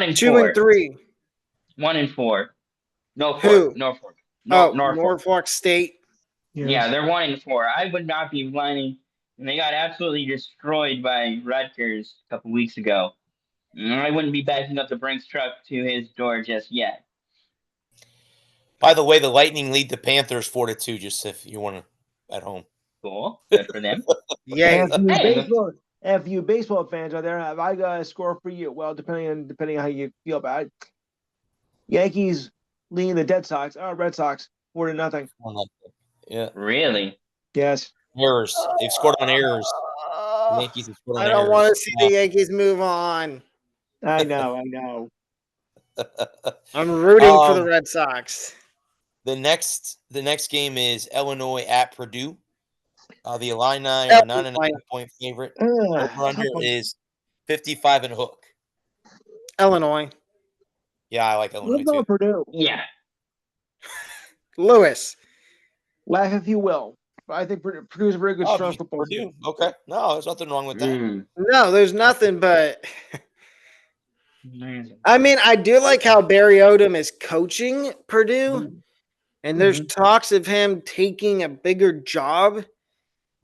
A: and
D: 2 and 3,
A: 1 and 4. Norfolk.
D: Norfolk State.
A: Yes. Yeah, they're 1 and 4. I would not be lining. And they got absolutely destroyed by Rutgers a couple weeks ago. And I wouldn't be backing up the Brinks truck to his door just yet.
B: By the way, the Lightning lead the Panthers 4-2. Just if you want to at home.
A: Cool, good for them.
D: Yeah.
C: If you baseball fans out there, have I got a score for you? Well, depending on how you feel about it. Yankees leading the Red Sox 4-0.
B: Yeah.
A: Really?
C: Yes.
B: Errors. They've scored on errors. The Yankees have scored on errors.
D: I don't want to see the Yankees move on.
C: I know.
D: I'm rooting for the Red Sox.
B: The next game is Illinois at Purdue. The Illini are 9.5-point favorite. Over-under is 55 and a hook.
D: Illinois.
B: Yeah, I like
C: What
B: Illinois
C: about
B: too.
C: Purdue?
A: Yeah.
D: Lewis.
C: Laugh if you will. But I think Purdue's a very good, strong
B: just
C: football team.
B: Purdue. Okay. No, there's nothing wrong with that.
A: Mm.
D: No, there's nothing but.
A: Amazing.
D: I mean, I do like how Barry Odom is coaching Purdue, and there's talks of him taking a bigger job.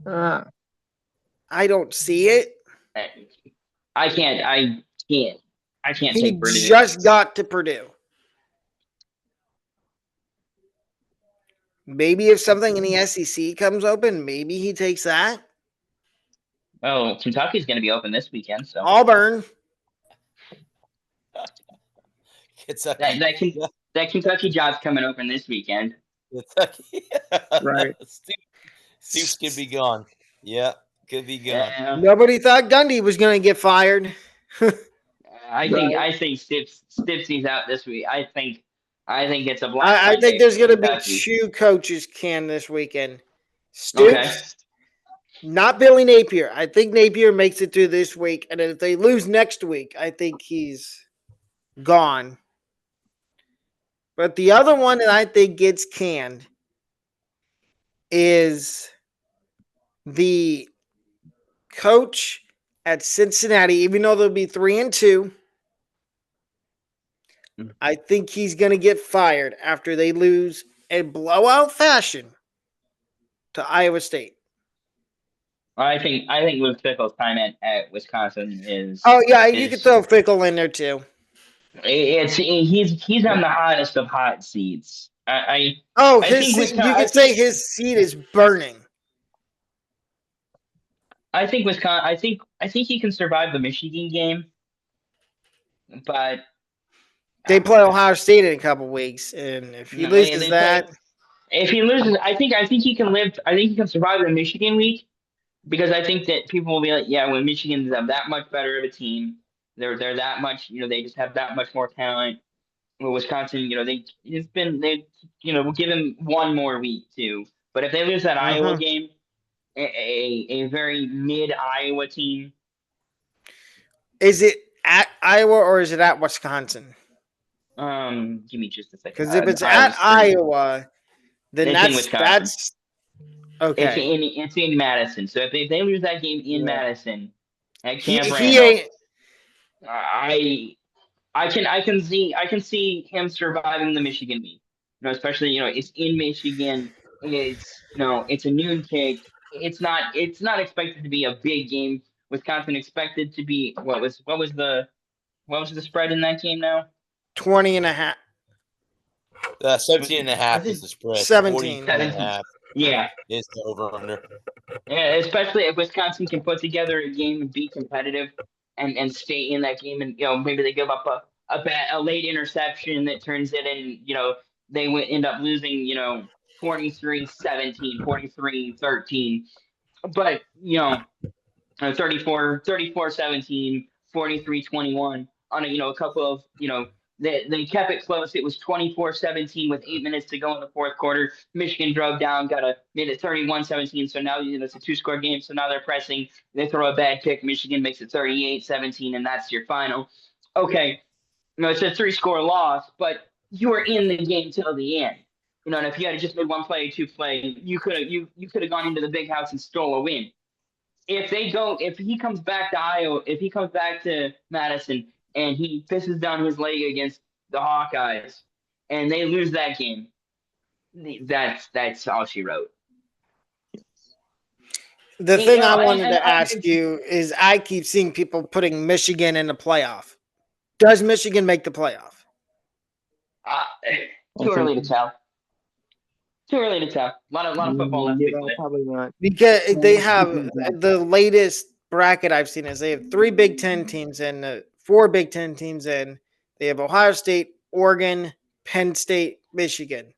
D: I don't see it.
A: I can't
D: He
A: take Purdue.
D: just got to Purdue. Maybe if something in the SEC comes open, maybe he takes that.
A: Oh, Kentucky's going to be open this weekend, so
D: Auburn.
B: Kentucky.
A: that Kentucky job's coming open this weekend.
B: Kentucky.
C: Right.
B: Stoops could be gone. Yeah, could be gone.
D: Nobody thought Gundy was going to get fired.
A: I think Stipsy's out this week. I think it's a black.
D: I think there's going to be
A: Kentucky.
D: 2 coaches can this weekend. Stoops, not Billy Napier. I think Napier makes it through this week, and if they lose next week, I think he's gone. But the other one that I think gets canned is the coach at Cincinnati, even though they'll be 3-2. I think he's going to get fired after they lose in blowout fashion to Iowa State.
A: I think Luke Fickle's time at Wisconsin is.
D: Oh yeah, you could throw Fickle in there too.
A: He's on the hottest of hot seats. You
D: could say his seat is burning.
A: I think Wisconsin. I think he can survive the Michigan game, but
D: they play Ohio State in a couple weeks, and if he loses
A: if he loses, I think he can live. I think he can survive the Michigan week because I think that people will be like, yeah, when Michigan's that much better of a team, they're that much. They just have that much more talent. Well, Wisconsin, we'll give him one more week too. But if they lose that Iowa game, a very mid Iowa team.
D: Is it at Iowa or is it at Wisconsin?
A: Give me just a second.
D: Because if it's at Iowa, then that's okay.
A: It's in Madison. So if they lose that game in Madison at Camp Randall, I can see him surviving the Michigan week. Especially it's in Michigan. It's it's a noon kick. It's not expected to be a big game. Wisconsin expected to be what was the spread in that game now?
D: 20.5.
B: 17.5 is the spread.
D: 17.5.
A: Yeah,
B: is the over under.
A: Yeah, especially if Wisconsin can put together a game and be competitive and stay in that game, and maybe they give up a late interception that turns it in. They end up losing 43-17, 43-13, but 34-17, 43-21 on a couple of they kept it close. It was 24-17 with 8 minutes to go in the fourth quarter. Michigan drove down, made it 31-17. So now it's a 2-score game. So now they're pressing. They throw a bad kick. Michigan makes it 38-17, and that's your final. Okay, it's a 3-score loss, but you were in the game till the end. And if you had just made 1 play, 2 play, you could have gone into the big house and stole a win. If he comes back to Iowa, if he comes back to Madison and he pisses down his leg against the Hawkeyes and they lose that game, that's all she wrote.
D: The thing I wanted to ask you is I keep seeing people putting Michigan in the playoff. Does Michigan make the playoff?
A: Too early to tell. Too early to tell. A lot of football left to play.
C: Probably not.
D: Because they have the latest bracket I've seen is they have 3 Big Ten teams and 4 Big Ten teams in. They have Ohio State, Oregon, Penn State, Michigan.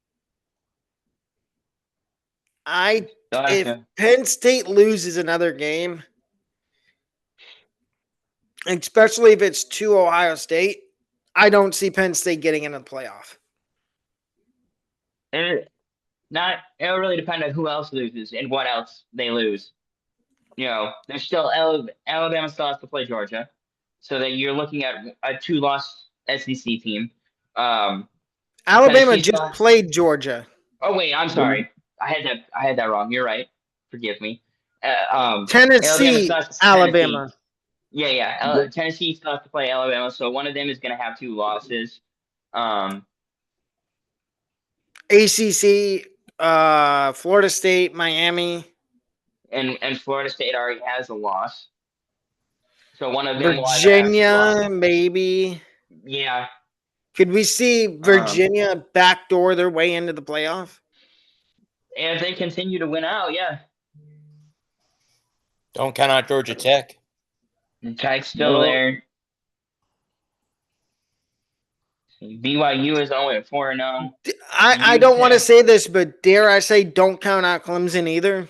D: If Penn State loses another game, especially if it's to Ohio State, I don't see Penn State getting into the playoff.
A: It'll really depend on who else loses and what else they lose. There's still Alabama still has to play Georgia. so that you're looking at a 2-loss SEC team.
D: Alabama
A: Tennessee
D: just
A: still-
D: played Georgia.
A: Oh wait, I'm sorry. I had that wrong. You're right. Forgive me. Alabama
D: Tennessee,
A: still has to-
D: Alabama.
A: Tennessee. Yeah. Tennessee still has to play Alabama, so one of them is going to have 2 losses.
D: ACC, Florida State, Miami,
A: and Florida State already has a loss. So one of them will either have 2
D: Virginia,
A: losses.
D: maybe.
A: Yeah.
D: Could we see Virginia backdoor their way into the playoff?
A: And if they continue to win out, yeah.
B: Don't count out Georgia Tech.
A: The Tech's still there. BYU is 0-4-0.
D: I don't want to say this, but dare I say don't count out Clemson either?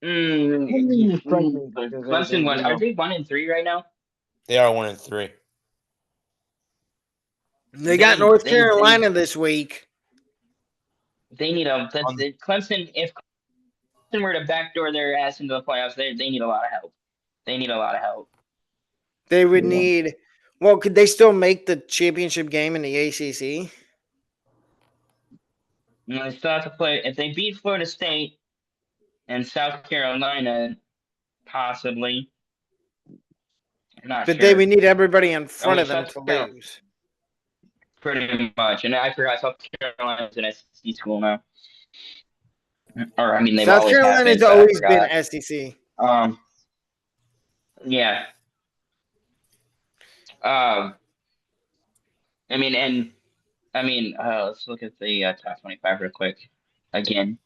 A: Clemson won. Are they 1-3 right now?
B: They are 1-3.
D: They got North Carolina this week.
A: They need Clemson. If Clemson were to backdoor their ass into the playoffs, they need a lot of help. They need a lot of help.
D: They would need. Well, could they still make the championship game in the ACC?
A: And they still have to play. If they beat Florida State and South Carolina, possibly.
D: But they would need everybody in front of them
A: South
D: to
A: Carolina.
D: lose.
A: Pretty much. And I forgot South Carolina's an SEC school now. Or, I mean, they've
D: South
A: always
D: Carolina's
A: been,
D: always been SEC.
A: Yeah. Let's look at the top 25 real quick again.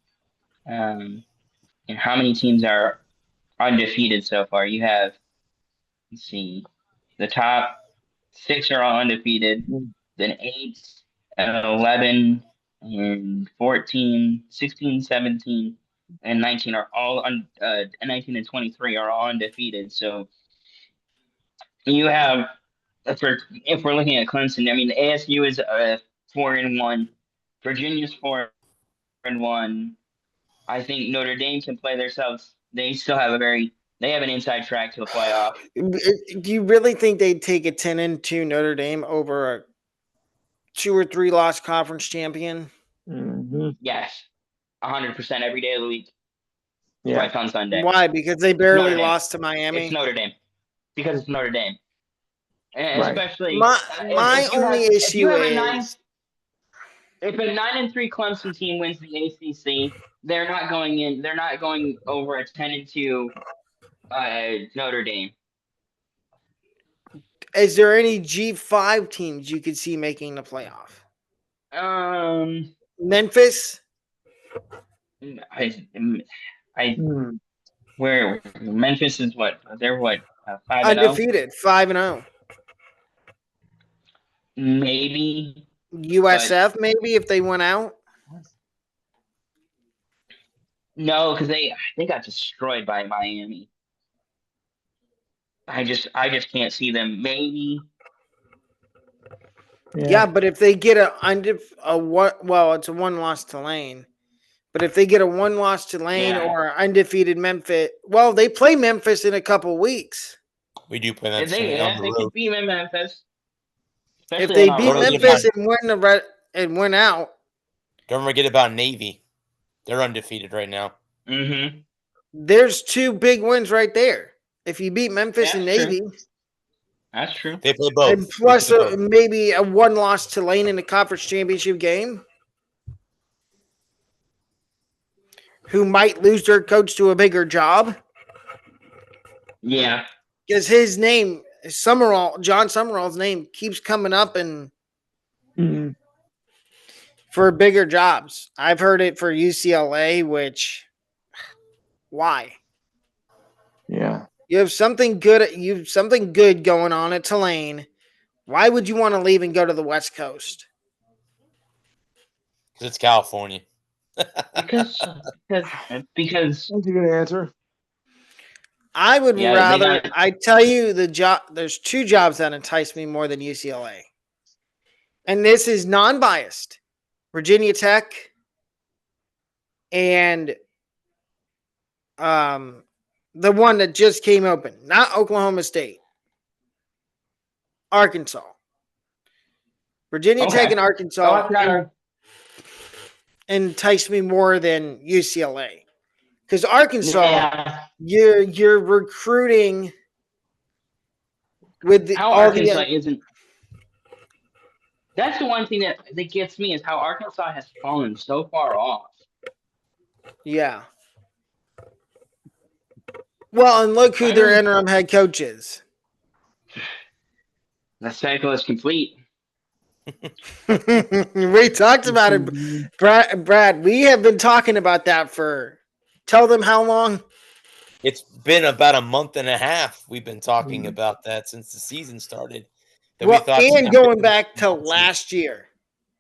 A: And how many teams are undefeated so far? You have, let's see, the top 6 are all undefeated, then 8, 11, and 14, 16, 17, and 19 are all 19 and 23 are all undefeated. So you have, if we're looking at Clemson, I mean, the ASU is 4-1, Virginia's 4-1. I think Notre Dame can play themselves. They still have they have an inside track to the playoff.
D: Do you really think they'd take a 10-2 Notre Dame over a 2 or 3 loss conference champion?
C: Mm-hmm.
A: Yes, 100% every day of the week.
C: Yeah.
A: Twice on Sunday.
D: Why? Because they barely lost to Miami.
A: It's Notre Dame. Because it's Notre Dame. And
C: Right.
A: especially
D: my only issue is
A: if a 9-3 Clemson team wins the ACC, they're not going in. They're not going over a 10-2 Notre Dame.
D: Is there any G5 teams you could see making the playoff? Memphis.
A: Where Memphis is what? They're what? 5-0?
D: Undefeated, 5-0.
A: Maybe.
D: USF, maybe if they went out.
A: No, because they got destroyed by Miami. I just can't see them. Maybe.
D: Yeah, but if they get it's a 1-loss to Lane. But if they get a 1-loss to Lane or undefeated Memphis, well, they play Memphis in a couple weeks.
B: We do play that.
A: They could beat Memphis.
D: If they beat Memphis and win out.
B: Don't forget about Navy. They're undefeated right now.
A: Mm-hmm.
D: There's 2 big wins right there. If you beat Memphis and Navy.
A: That's true.
B: They play both.
D: And plus maybe a 1-loss to Lane in the conference championship game. Who might lose their coach to a bigger job.
A: Yeah.
D: Because his name, John Summerall's name keeps coming up and for bigger jobs. I've heard it for UCLA, which why?
C: Yeah.
D: You have something good going on at Tulane. Why would you want to leave and go to the West Coast?
B: Because it's California.
A: because that's a
C: good answer.
D: I would rather. I tell you, there's 2 jobs that entice me more than UCLA, and this is non-biased. Virginia Tech and the one that just came open, not Oklahoma State. Arkansas. Virginia Tech and Arkansas enticed me more than UCLA. Because Arkansas, you're recruiting with
A: how Arkansas isn't. That's the one thing that gets me is how Arkansas has fallen so far off.
D: Yeah. Well, and look who their interim head coach is.
A: The cycle is complete.
D: We talked about it, Brad. We have been talking about that for. Tell them how long.
B: It's been about a month and a half. We've been talking about that since the season started.
D: Well, and going back to last year.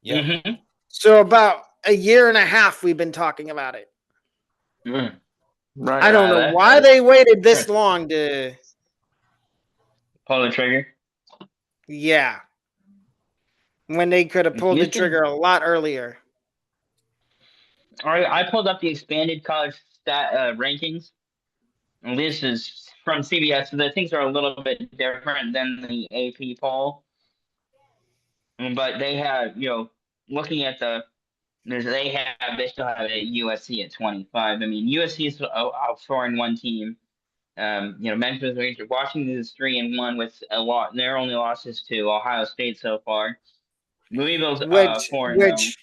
B: Yeah.
A: Mm-hmm.
D: So about a year and a half, we've been talking about it.
A: Mm.
C: Right.
D: I don't know why they waited this long to
A: pull the trigger.
D: Yeah. When they could have pulled the trigger a lot earlier.
A: All right, I pulled up the expanded college rankings. And this is from CBS, so the things are a little bit different than the AP poll. But they have, looking at they still have a USC at 25. I mean, USC is a 4-1 team. Memphis Rangers, Washington is 3-1 with a lot. Their only losses to Ohio State so far. Louisville's 4-0.
D: Which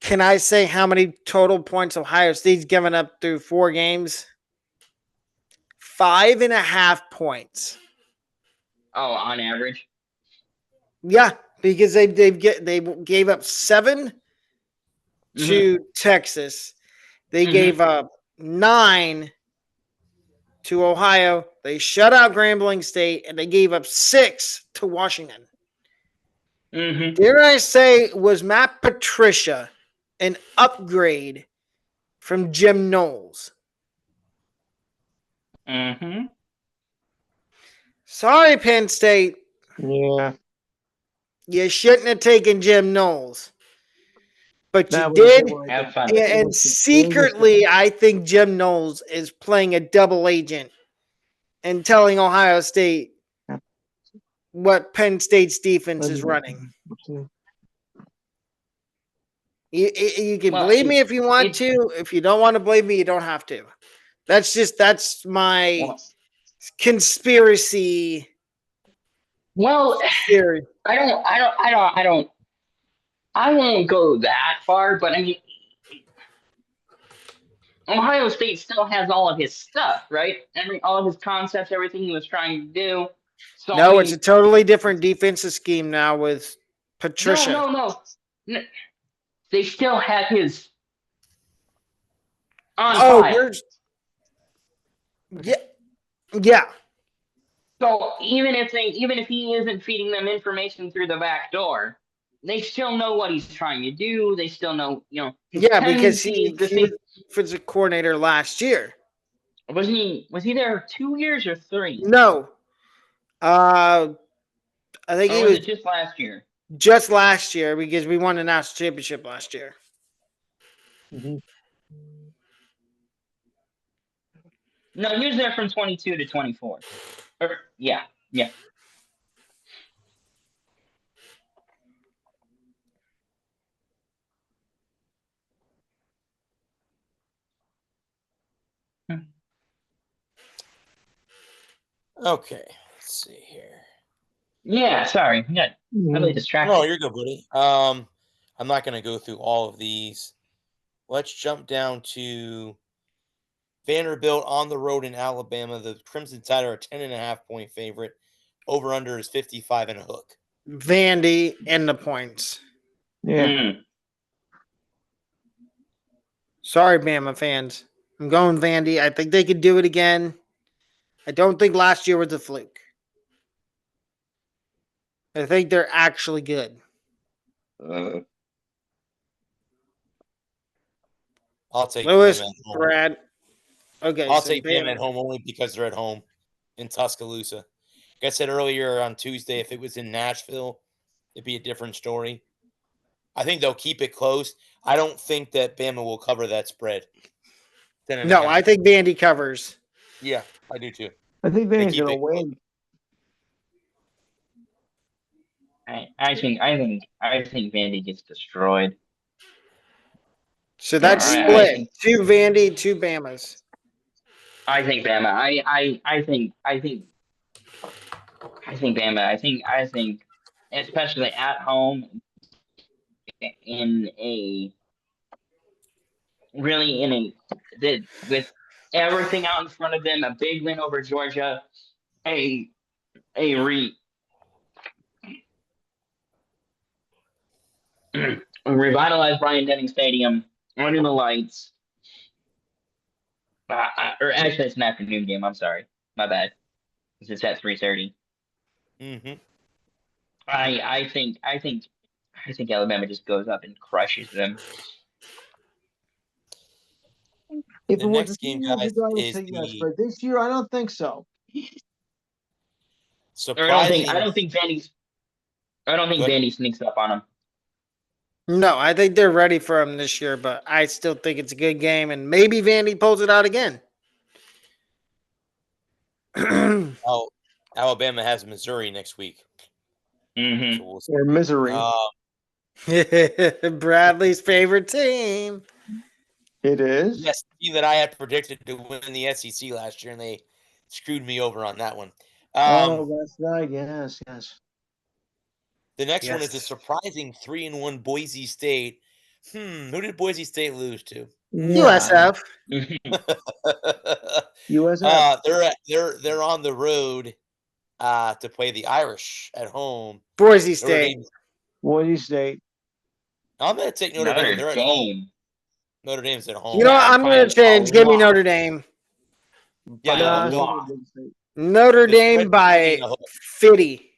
D: can I say how many total points Ohio State's given up through 4 games? 5.5 points.
A: Oh, on average.
D: Yeah, because they gave up 7 to Texas. They gave up 9 to Ohio. They shut out Grambling State, and they gave up 6 to Washington. Dare I say, was Matt Patricia an upgrade from Jim Knowles? Sorry, Penn State.
C: Yeah.
D: You shouldn't have taken Jim Knowles. But you did. And secretly, I think Jim Knowles is playing a double agent and telling Ohio State what Penn State's defense is running. You can believe me if you want to. If you don't want to believe me, you don't have to. That's my conspiracy.
A: Well,
D: theory.
A: I won't go that far, but I mean, Ohio State still has all of his stuff, right? All of his concepts, everything he was trying to do. So,
D: no, it's a totally different defensive scheme now with Patricia.
A: No. They still have his on file.
D: Yeah.
A: So even if he isn't feeding them information through the back door, they still know what he's trying to do. They still know,
D: because he was a coordinator last year.
A: Was he there 2 years or 3?
D: No. I think he was
A: just last year.
D: Just last year, because we won the national championship last year.
A: No, he was there from 22 to 24. Yeah.
B: Okay, let's see here.
A: Yeah, sorry. I got really distracted.
B: No, you're good, buddy. I'm not going to go through all of these. Let's jump down to Vanderbilt on the road in Alabama. The Crimson Tide are a 10.5-point favorite. Over under is 55 and a hook.
D: Vandy and the points.
C: Yeah.
D: Sorry, Bama fans. I'm going Vandy. I think they could do it again. I don't think last year was a fluke. I think they're actually good.
B: I'll take
D: Lewis,
B: them at home.
D: Brad. Okay,
B: I'll take them at home only because they're at home in Tuscaloosa. Like I said earlier on Tuesday, if it was in Nashville, it'd be a different story. I think they'll keep it close. I don't think that Bama will cover that spread.
D: No, I think Vandy covers.
B: Yeah, I do too.
C: I think Vandy's going to win.
A: I think Vandy gets destroyed.
D: So that's
A: I
D: split.
A: think
D: 2 Vandy, 2 Bamas.
A: I think Bama. I think Bama. I think especially at home in a really in a with everything out in front of them, a big win over Georgia, a a re revitalized Bryant Denning Stadium, running the lights. Or actually, it's an afternoon game. I'm sorry, my bad. It's at 3:30.
B: Mm-hmm.
A: I think Alabama just goes up and crushes them.
C: If
B: The
C: it was a
B: next
C: few
B: game,
C: years
B: guys,
C: ago, I would
B: is
C: say yes,
B: the
C: but this year I don't think so.
A: I don't think I
B: surprising.
A: don't think Vandy's I don't think
B: Good.
A: Vandy sneaks up on them.
D: No, I think they're ready for him this year, but I still think it's a good game, and maybe Vandy pulls it out again.
B: Oh, Alabama has Missouri next week,
A: Mm-hmm.
B: so we'll see.
C: Or misery.
D: Bradley's favorite team.
C: It is.
B: Yes, the team that I had predicted to win the SEC last year, and they screwed me over on that one.
C: That's right. Yes, yes.
B: The next one is a
D: Yes.
B: surprising 3-1 Boise State. Who did Boise State lose to?
C: Yeah.
D: USF.
C: USF.
B: They're on the road to play the Irish at home.
D: Boise
B: Notre
D: State.
B: Dame.
C: Boise State.
B: I'm going to take Notre Dame.
A: Notre
B: They're at home.
A: Dame.
B: Notre Dame's at home.
D: You know what?
A: Yeah,
D: I'm going
A: by
D: to change.
A: a
D: Give me
A: lot.
D: Notre Dame.
B: Yeah,
A: By a
C: I still
A: lot.
C: think Boise State.
D: Notre
B: The
D: Dame
B: spread's 20
D: by
B: and a hook.
D: 50.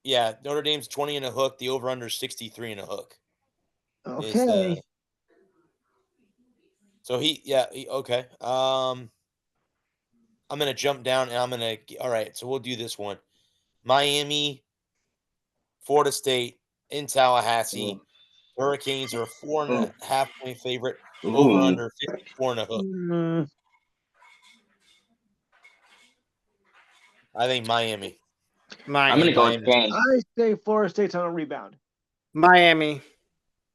B: Yeah, Notre Dame's 20 and a hook. The over under 63 and a hook.
C: Okay.
B: Okay. I'm gonna jump down and all right, so we'll do this one. Miami, Florida State in Tallahassee. Hurricanes are a 4.5-point favorite. Over
A: Ooh.
B: under 54 and a hook. I think Miami.
A: I'm gonna go with
B: Miami.
A: Canes.
C: I say Florida State's on a rebound.
D: Miami.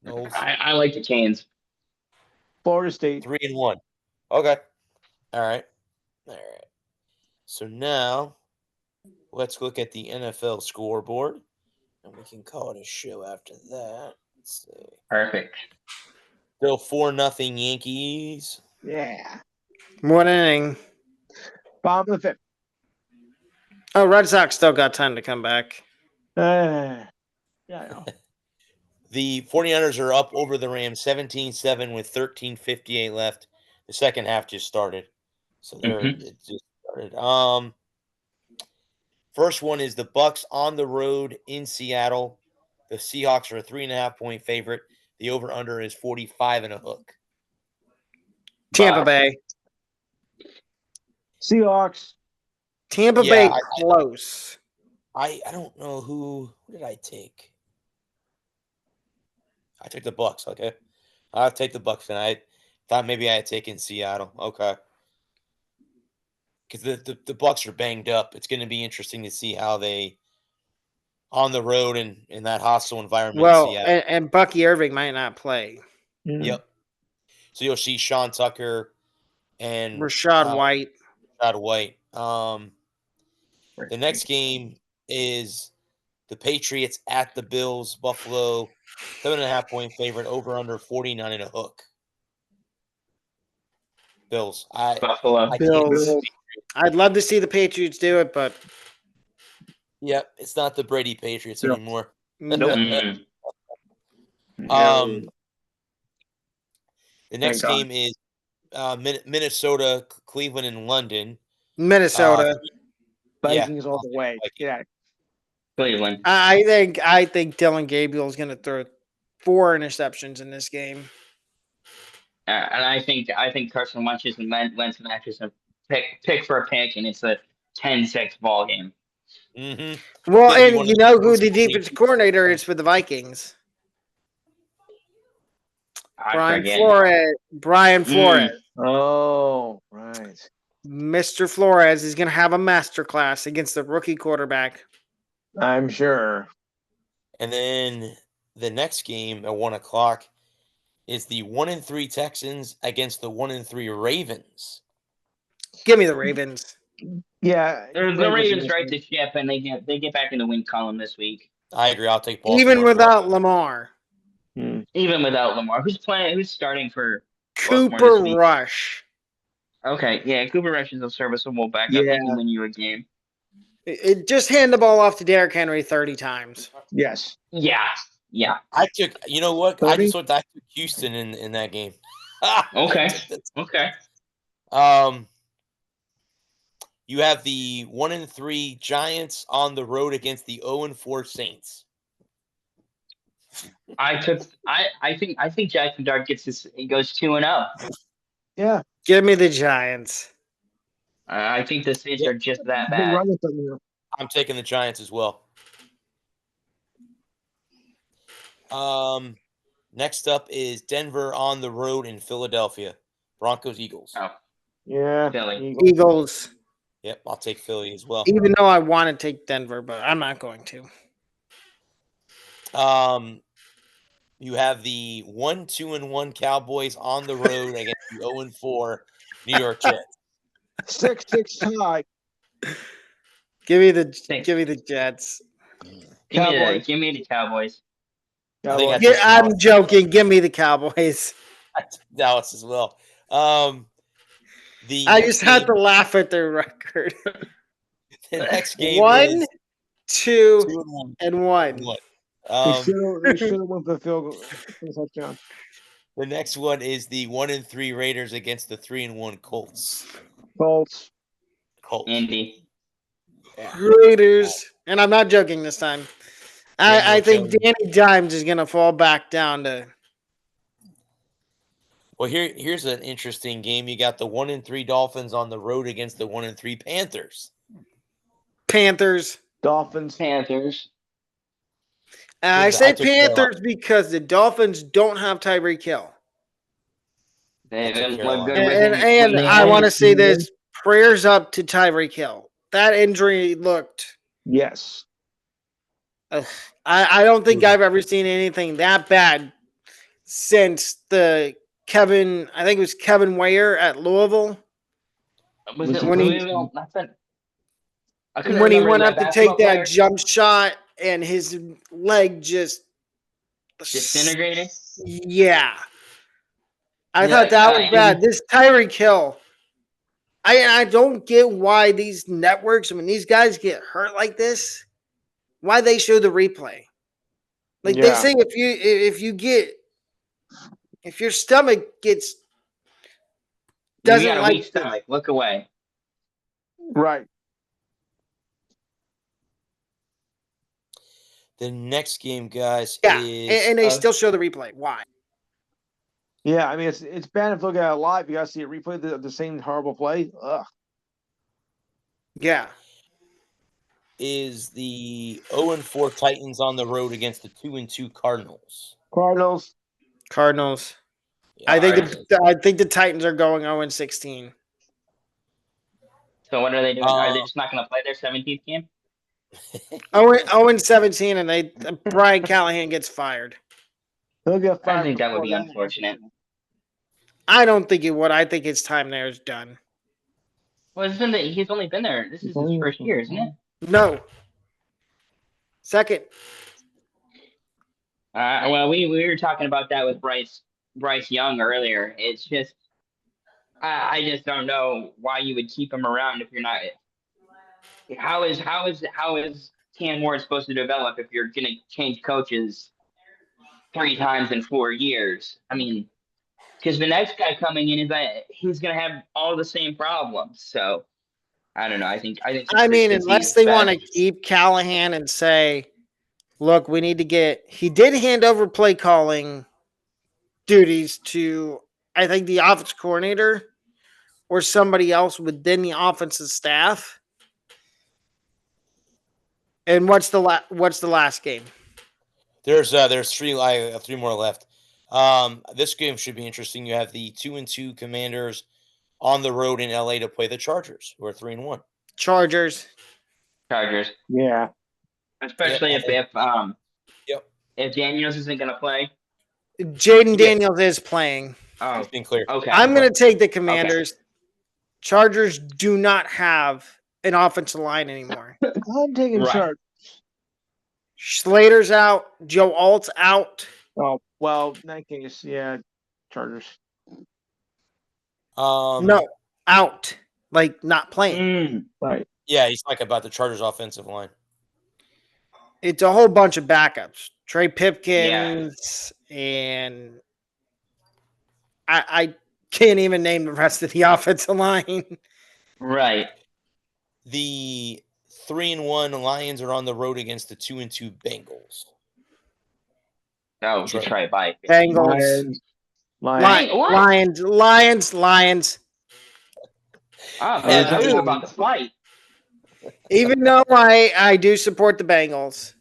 B: Knowles.
A: I like the Canes.
C: Florida State.
B: 3-1. Okay. All right. So now let's look at the NFL scoreboard, and we can call it a show after that. Let's see.
A: Perfect.
B: Still 4-0 Yankees.
C: Yeah.
D: One inning.
C: Bottom of the fifth.
D: Oh, Red Sox still got time to come back.
C: Yeah, I know.
B: The 49ers are up over the Rams 17-7 with 13:58 left. The second half just started. So it just started. First one is the Bucks on the road in Seattle. The Seahawks are a 3.5-point favorite. The over-under is 45 and a hook.
D: Tampa Bay.
C: Seahawks.
D: Tampa Bay close.
B: I don't know who did I take? I took the Bucks. Okay, I'll take the Bucks tonight. Thought maybe I had taken Seattle. Okay, because the Bucks are banged up. It's going to be interesting to see how they on the road and in that hostile environment.
D: Well, and Bucky Irving might not play.
B: Yep. So you'll see Sean Tucker and
D: Rashad White.
B: Rashad White. The next game is the Patriots at the Bills. Buffalo, 7.5-point favorite. Over under 49 and a hook. Bills.
A: Buffalo.
D: Bills. I'd love to see the Patriots do it, but
B: yep, it's not the Brady Patriots anymore.
A: Nope.
B: The next game is Minnesota, Cleveland, and London.
D: Minnesota.
C: Vikings all the way. Yeah.
A: Cleveland.
D: I think Dylan Gabriel is going to throw 4 interceptions in this game.
A: And I think Carson Wentz and Lentz matches a pick for a pick, and it's a 10-6 ball game.
B: Mm-hmm.
D: Well, and you know who the defensive coordinator is for the Vikings? Brian Flores.
C: Oh, right.
D: Mr. Flores is going to have a masterclass against the rookie quarterback.
C: I'm sure.
B: And then the next game at 1:00 is the 1-3 Texans against the 1-3 Ravens.
D: Give me the Ravens.
C: Yeah,
A: The Ravens right the ship, and they get back in the win column this week.
B: I agree. I'll take Baltimore.
D: Even without Lamar.
A: Even without Lamar, who's starting for
D: Cooper Rush.
A: Okay, yeah, Cooper Rush is a serviceable backup. He can win you a game.
D: It just hand the ball off to Derrick Henry 30 times.
C: Yes.
A: Yeah.
B: I took. You know what?
C: 30?
B: I took Houston in that game.
A: Okay.
B: You have the 1-3 Giants on the road against the 0-4 Saints.
A: I think Jackson Dart gets this. He goes 2-0.
C: Yeah.
D: Give me the Giants.
A: I think the Saints are just that bad.
B: I'm taking the Giants as well. Next up is Denver on the road in Philadelphia. Broncos, Eagles.
A: Oh.
C: Yeah.
A: Philly.
D: Eagles.
B: Yep, I'll take Philly as well.
D: Even though I want to take Denver, but I'm not going to.
B: You have the 1-2-1 Cowboys on the road against the 0-4 New York Jets.
C: 6-6 tie.
D: Give me the Jets.
A: Give me the Cowboys.
D: I'm joking. Give me the Cowboys.
B: Dallas as well.
D: I just had to laugh at their record.
B: The next game
D: 1, 2, and 1.
C: They should have went for the field goal. Touchdown.
B: The next one is the 1-3 Raiders against the 3-1 Colts.
C: Colts.
A: Andy.
D: Yeah. Raiders. And I'm not joking this time. I think Danny Dimes is going to fall back down to.
B: Well, here's an interesting game. You got the 1-3 Dolphins on the road against the 1-3 Panthers.
C: Dolphins.
D: I say Panthers because the Dolphins don't have Tyreek Hill.
A: They didn't look good
D: and I want to say this: prayers up to Tyreek Hill. That injury looked.
C: Yes.
D: I don't think I've ever seen anything that bad since I think it was Kevin Wayer at Louisville.
A: Was it Louisville?
D: When he went up to take that jump shot and his leg just
A: disintegrated?
D: Yeah. I thought that was bad. This Tyreek Hill. I don't get why these networks, when these guys get hurt like this, why they show the replay. Like they say if your stomach doesn't
A: you got a
D: like
A: weak stomach, look away.
C: Right.
B: The next game, guys,
D: is and they still show the replay. Why?
C: Yeah, I mean it's bad if you look at it live. You got to see a replay of the same horrible play. Ugh.
D: Yeah.
B: Is the 0-4 Titans on the road against the 2-2 Cardinals?
D: Cardinals. Yeah, I think the Titans are going 0-16.
A: So what are they doing? Are they just not going to play their 17th game?
D: 0-17, and Brian Callahan gets fired.
C: He'll get fired.
A: I think that would be unfortunate.
D: I don't think it would. I think his time there is done.
A: Well, he's only been there. This is his first year, isn't it?
D: No. Second.
A: Well, we were talking about that with Bryce Young earlier. It's just, I just don't know why you would keep him around if you're not. How is Cam Ward supposed to develop if you're going to change coaches 3 times in 4 years? I mean, because the next guy coming in he's going to have all the same problems. So I don't know. I think.
D: I mean, unless they want to keep Callahan and say, look, we need to get. He did hand over play calling duties to, I think, the offense coordinator or somebody else within the offensive staff. And what's the last game?
B: There's 3 more left. This game should be interesting. You have the 2-2 Commanders on the road in LA to play the Chargers, who are 3-1.
D: Chargers.
C: Yeah.
A: especially
B: Yep. Yep.
A: if Daniels isn't going to play.
D: Jaden Daniels is playing.
A: Oh,
B: He's been clear.
A: okay.
D: I'm going to take the Commanders. Chargers do not have an offensive line anymore.
C: I'm taking
A: Right.
C: Chargers.
D: Slater's out. Joe Alt's out.
C: Oh, well, in that case, yeah, Chargers.
D: No, out. Like, not playing.
C: Right.
B: Yeah, he's like about the Chargers offensive line.
D: It's a whole bunch of backups. Trey Pipkins and I can't even name the rest of the offensive line.
A: Right.
B: The 3-1 Lions are on the road against the 2-2 Bengals.
A: Oh, Detroit bye.
D: Bengals.
C: Lions.
D: Lions.
A: Oh, I thought you were about to fight.
D: Even though I do support the Bengals.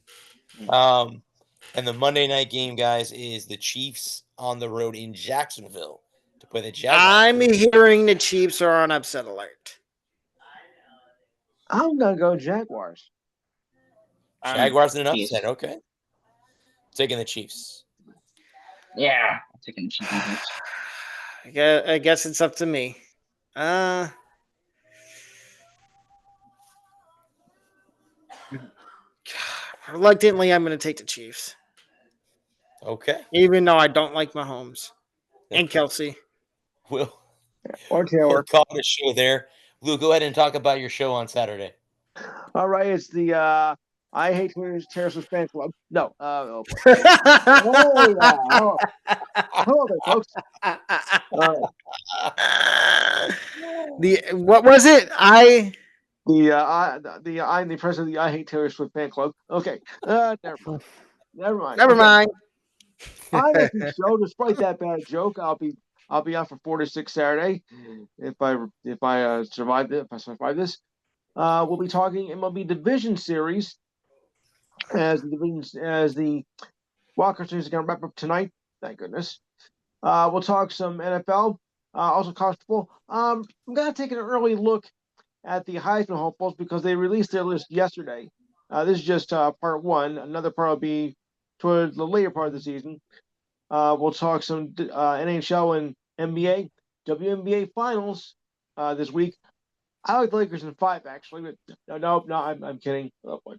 B: And the Monday night game, guys, is the Chiefs on the road in Jacksonville to play the Jaguars.
D: I'm hearing the Chiefs are on upset alert.
C: I'm gonna go Jaguars.
B: Jaguars in an upset. Okay. Taking the Chiefs.
A: Yeah, I'm taking the Chiefs.
D: I guess it's up to me. Reluctantly, I'm going to take the Chiefs.
B: Okay.
D: Even though I don't like Mahomes and Kelsey.
C: Or
B: We'll
C: Taylor.
B: call it a show there. Lou, go ahead and talk about your show on Saturday.
C: All right, it's the I Hate Taylor Swift fan club. No, oh boy. Hold it, folks.
D: What was it? I'm
C: the president of the I Hate Taylor Swift fan club. Okay, never mind.
D: Never mind.
C: I guess the show, despite that bad joke, I'll be out for 4 to 6 Saturday if I survive this. We'll be talking MLB Division Series as the Walker Series is going to wrap up tonight. Thank goodness. We'll talk some NFL, also college football. I'm going to take an early look at the Heisman hopefuls because they released their list yesterday. This is just part one. Another part will be towards the later part of the season. We'll talk some NHL and NBA, WNBA finals this week. I like the Lakers in 5, actually, but no, I'm kidding. Oh, boy.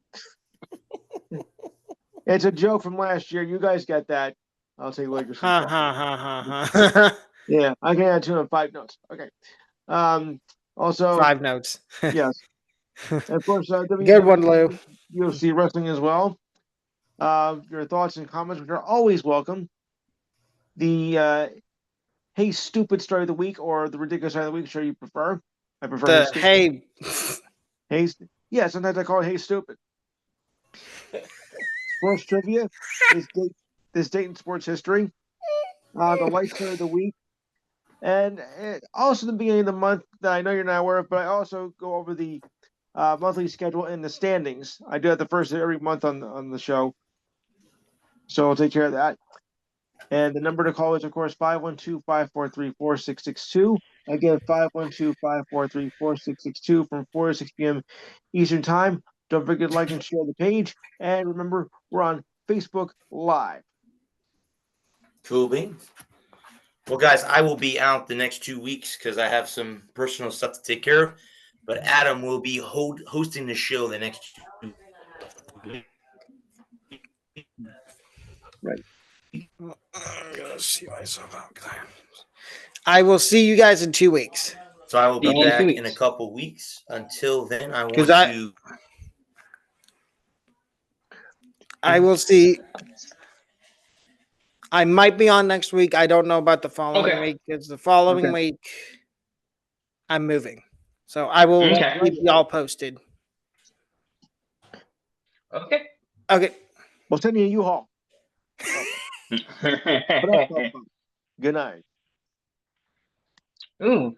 C: It's a joke from last year. You guys get that. I'll take Lakers in 5. Yeah, I can add 2 and 5 notes. Okay. Also
D: 5 notes.
C: Yes. And of course,
D: Good one, Lou.
C: UFC wrestling as well. Your thoughts and comments, which are always welcome. The Hey Stupid story of the week or the ridiculous story of the week, sure you prefer. I prefer
D: Hey.
C: Yeah, sometimes I call it Hey Stupid. Sports trivia this date in sports history. The light story of the week. And also the beginning of the month that I know you're not aware of, but I also go over the monthly schedule and the standings. I do that the first of every month on the show. So I'll take care of that. And the number to call is, of course, 512-543-4662. Again, 512-543-4662 from 4 to 6 p.m. Eastern Time. Don't forget to like and share the page. And remember, we're on Facebook Live.
B: Cool beans. Well, guys, I will be out the next 2 weeks because I have some personal stuff to take care of. But Adam will be hosting the show the next 2 weeks.
C: Right.
D: I'm gonna see myself out. I will see you guys in 2 weeks.
B: So I will be back in a couple weeks. Until then, I
D: will see. I might be on next week. I don't know about the following week because the following week I'm moving. So I will keep y'all posted.
A: Okay.
C: We'll send you a U-Haul. Good night.
A: Ooh, is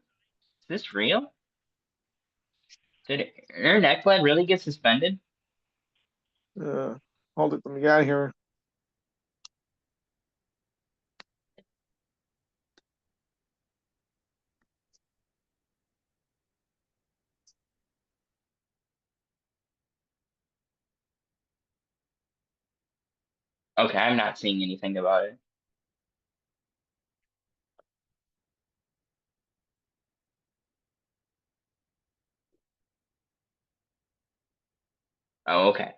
A: this real? Did Aaron Eckblad really get suspended?
C: Hold it. Let me get out of here.
A: Okay, I'm not seeing anything about it. Oh, okay.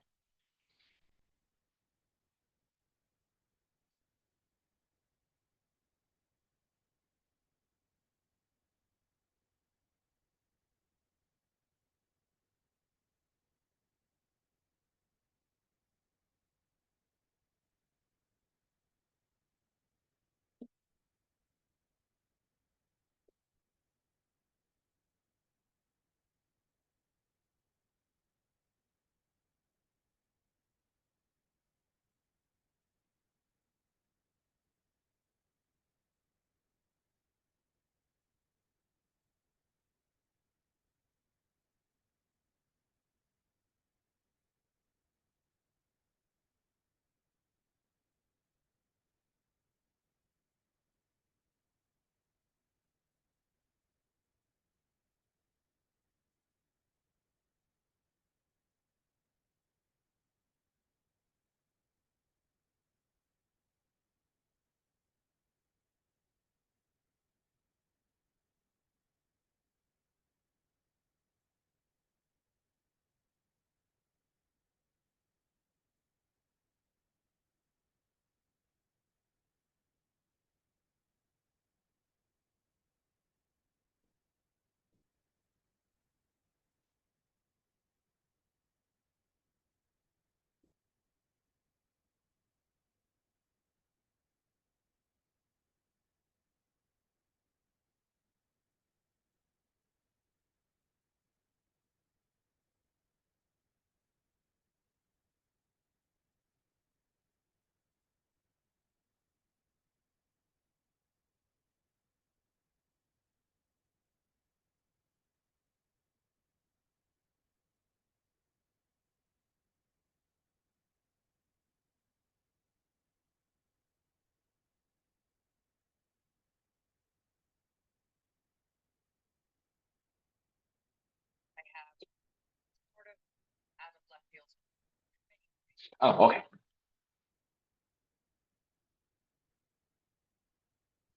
A: Oh, okay.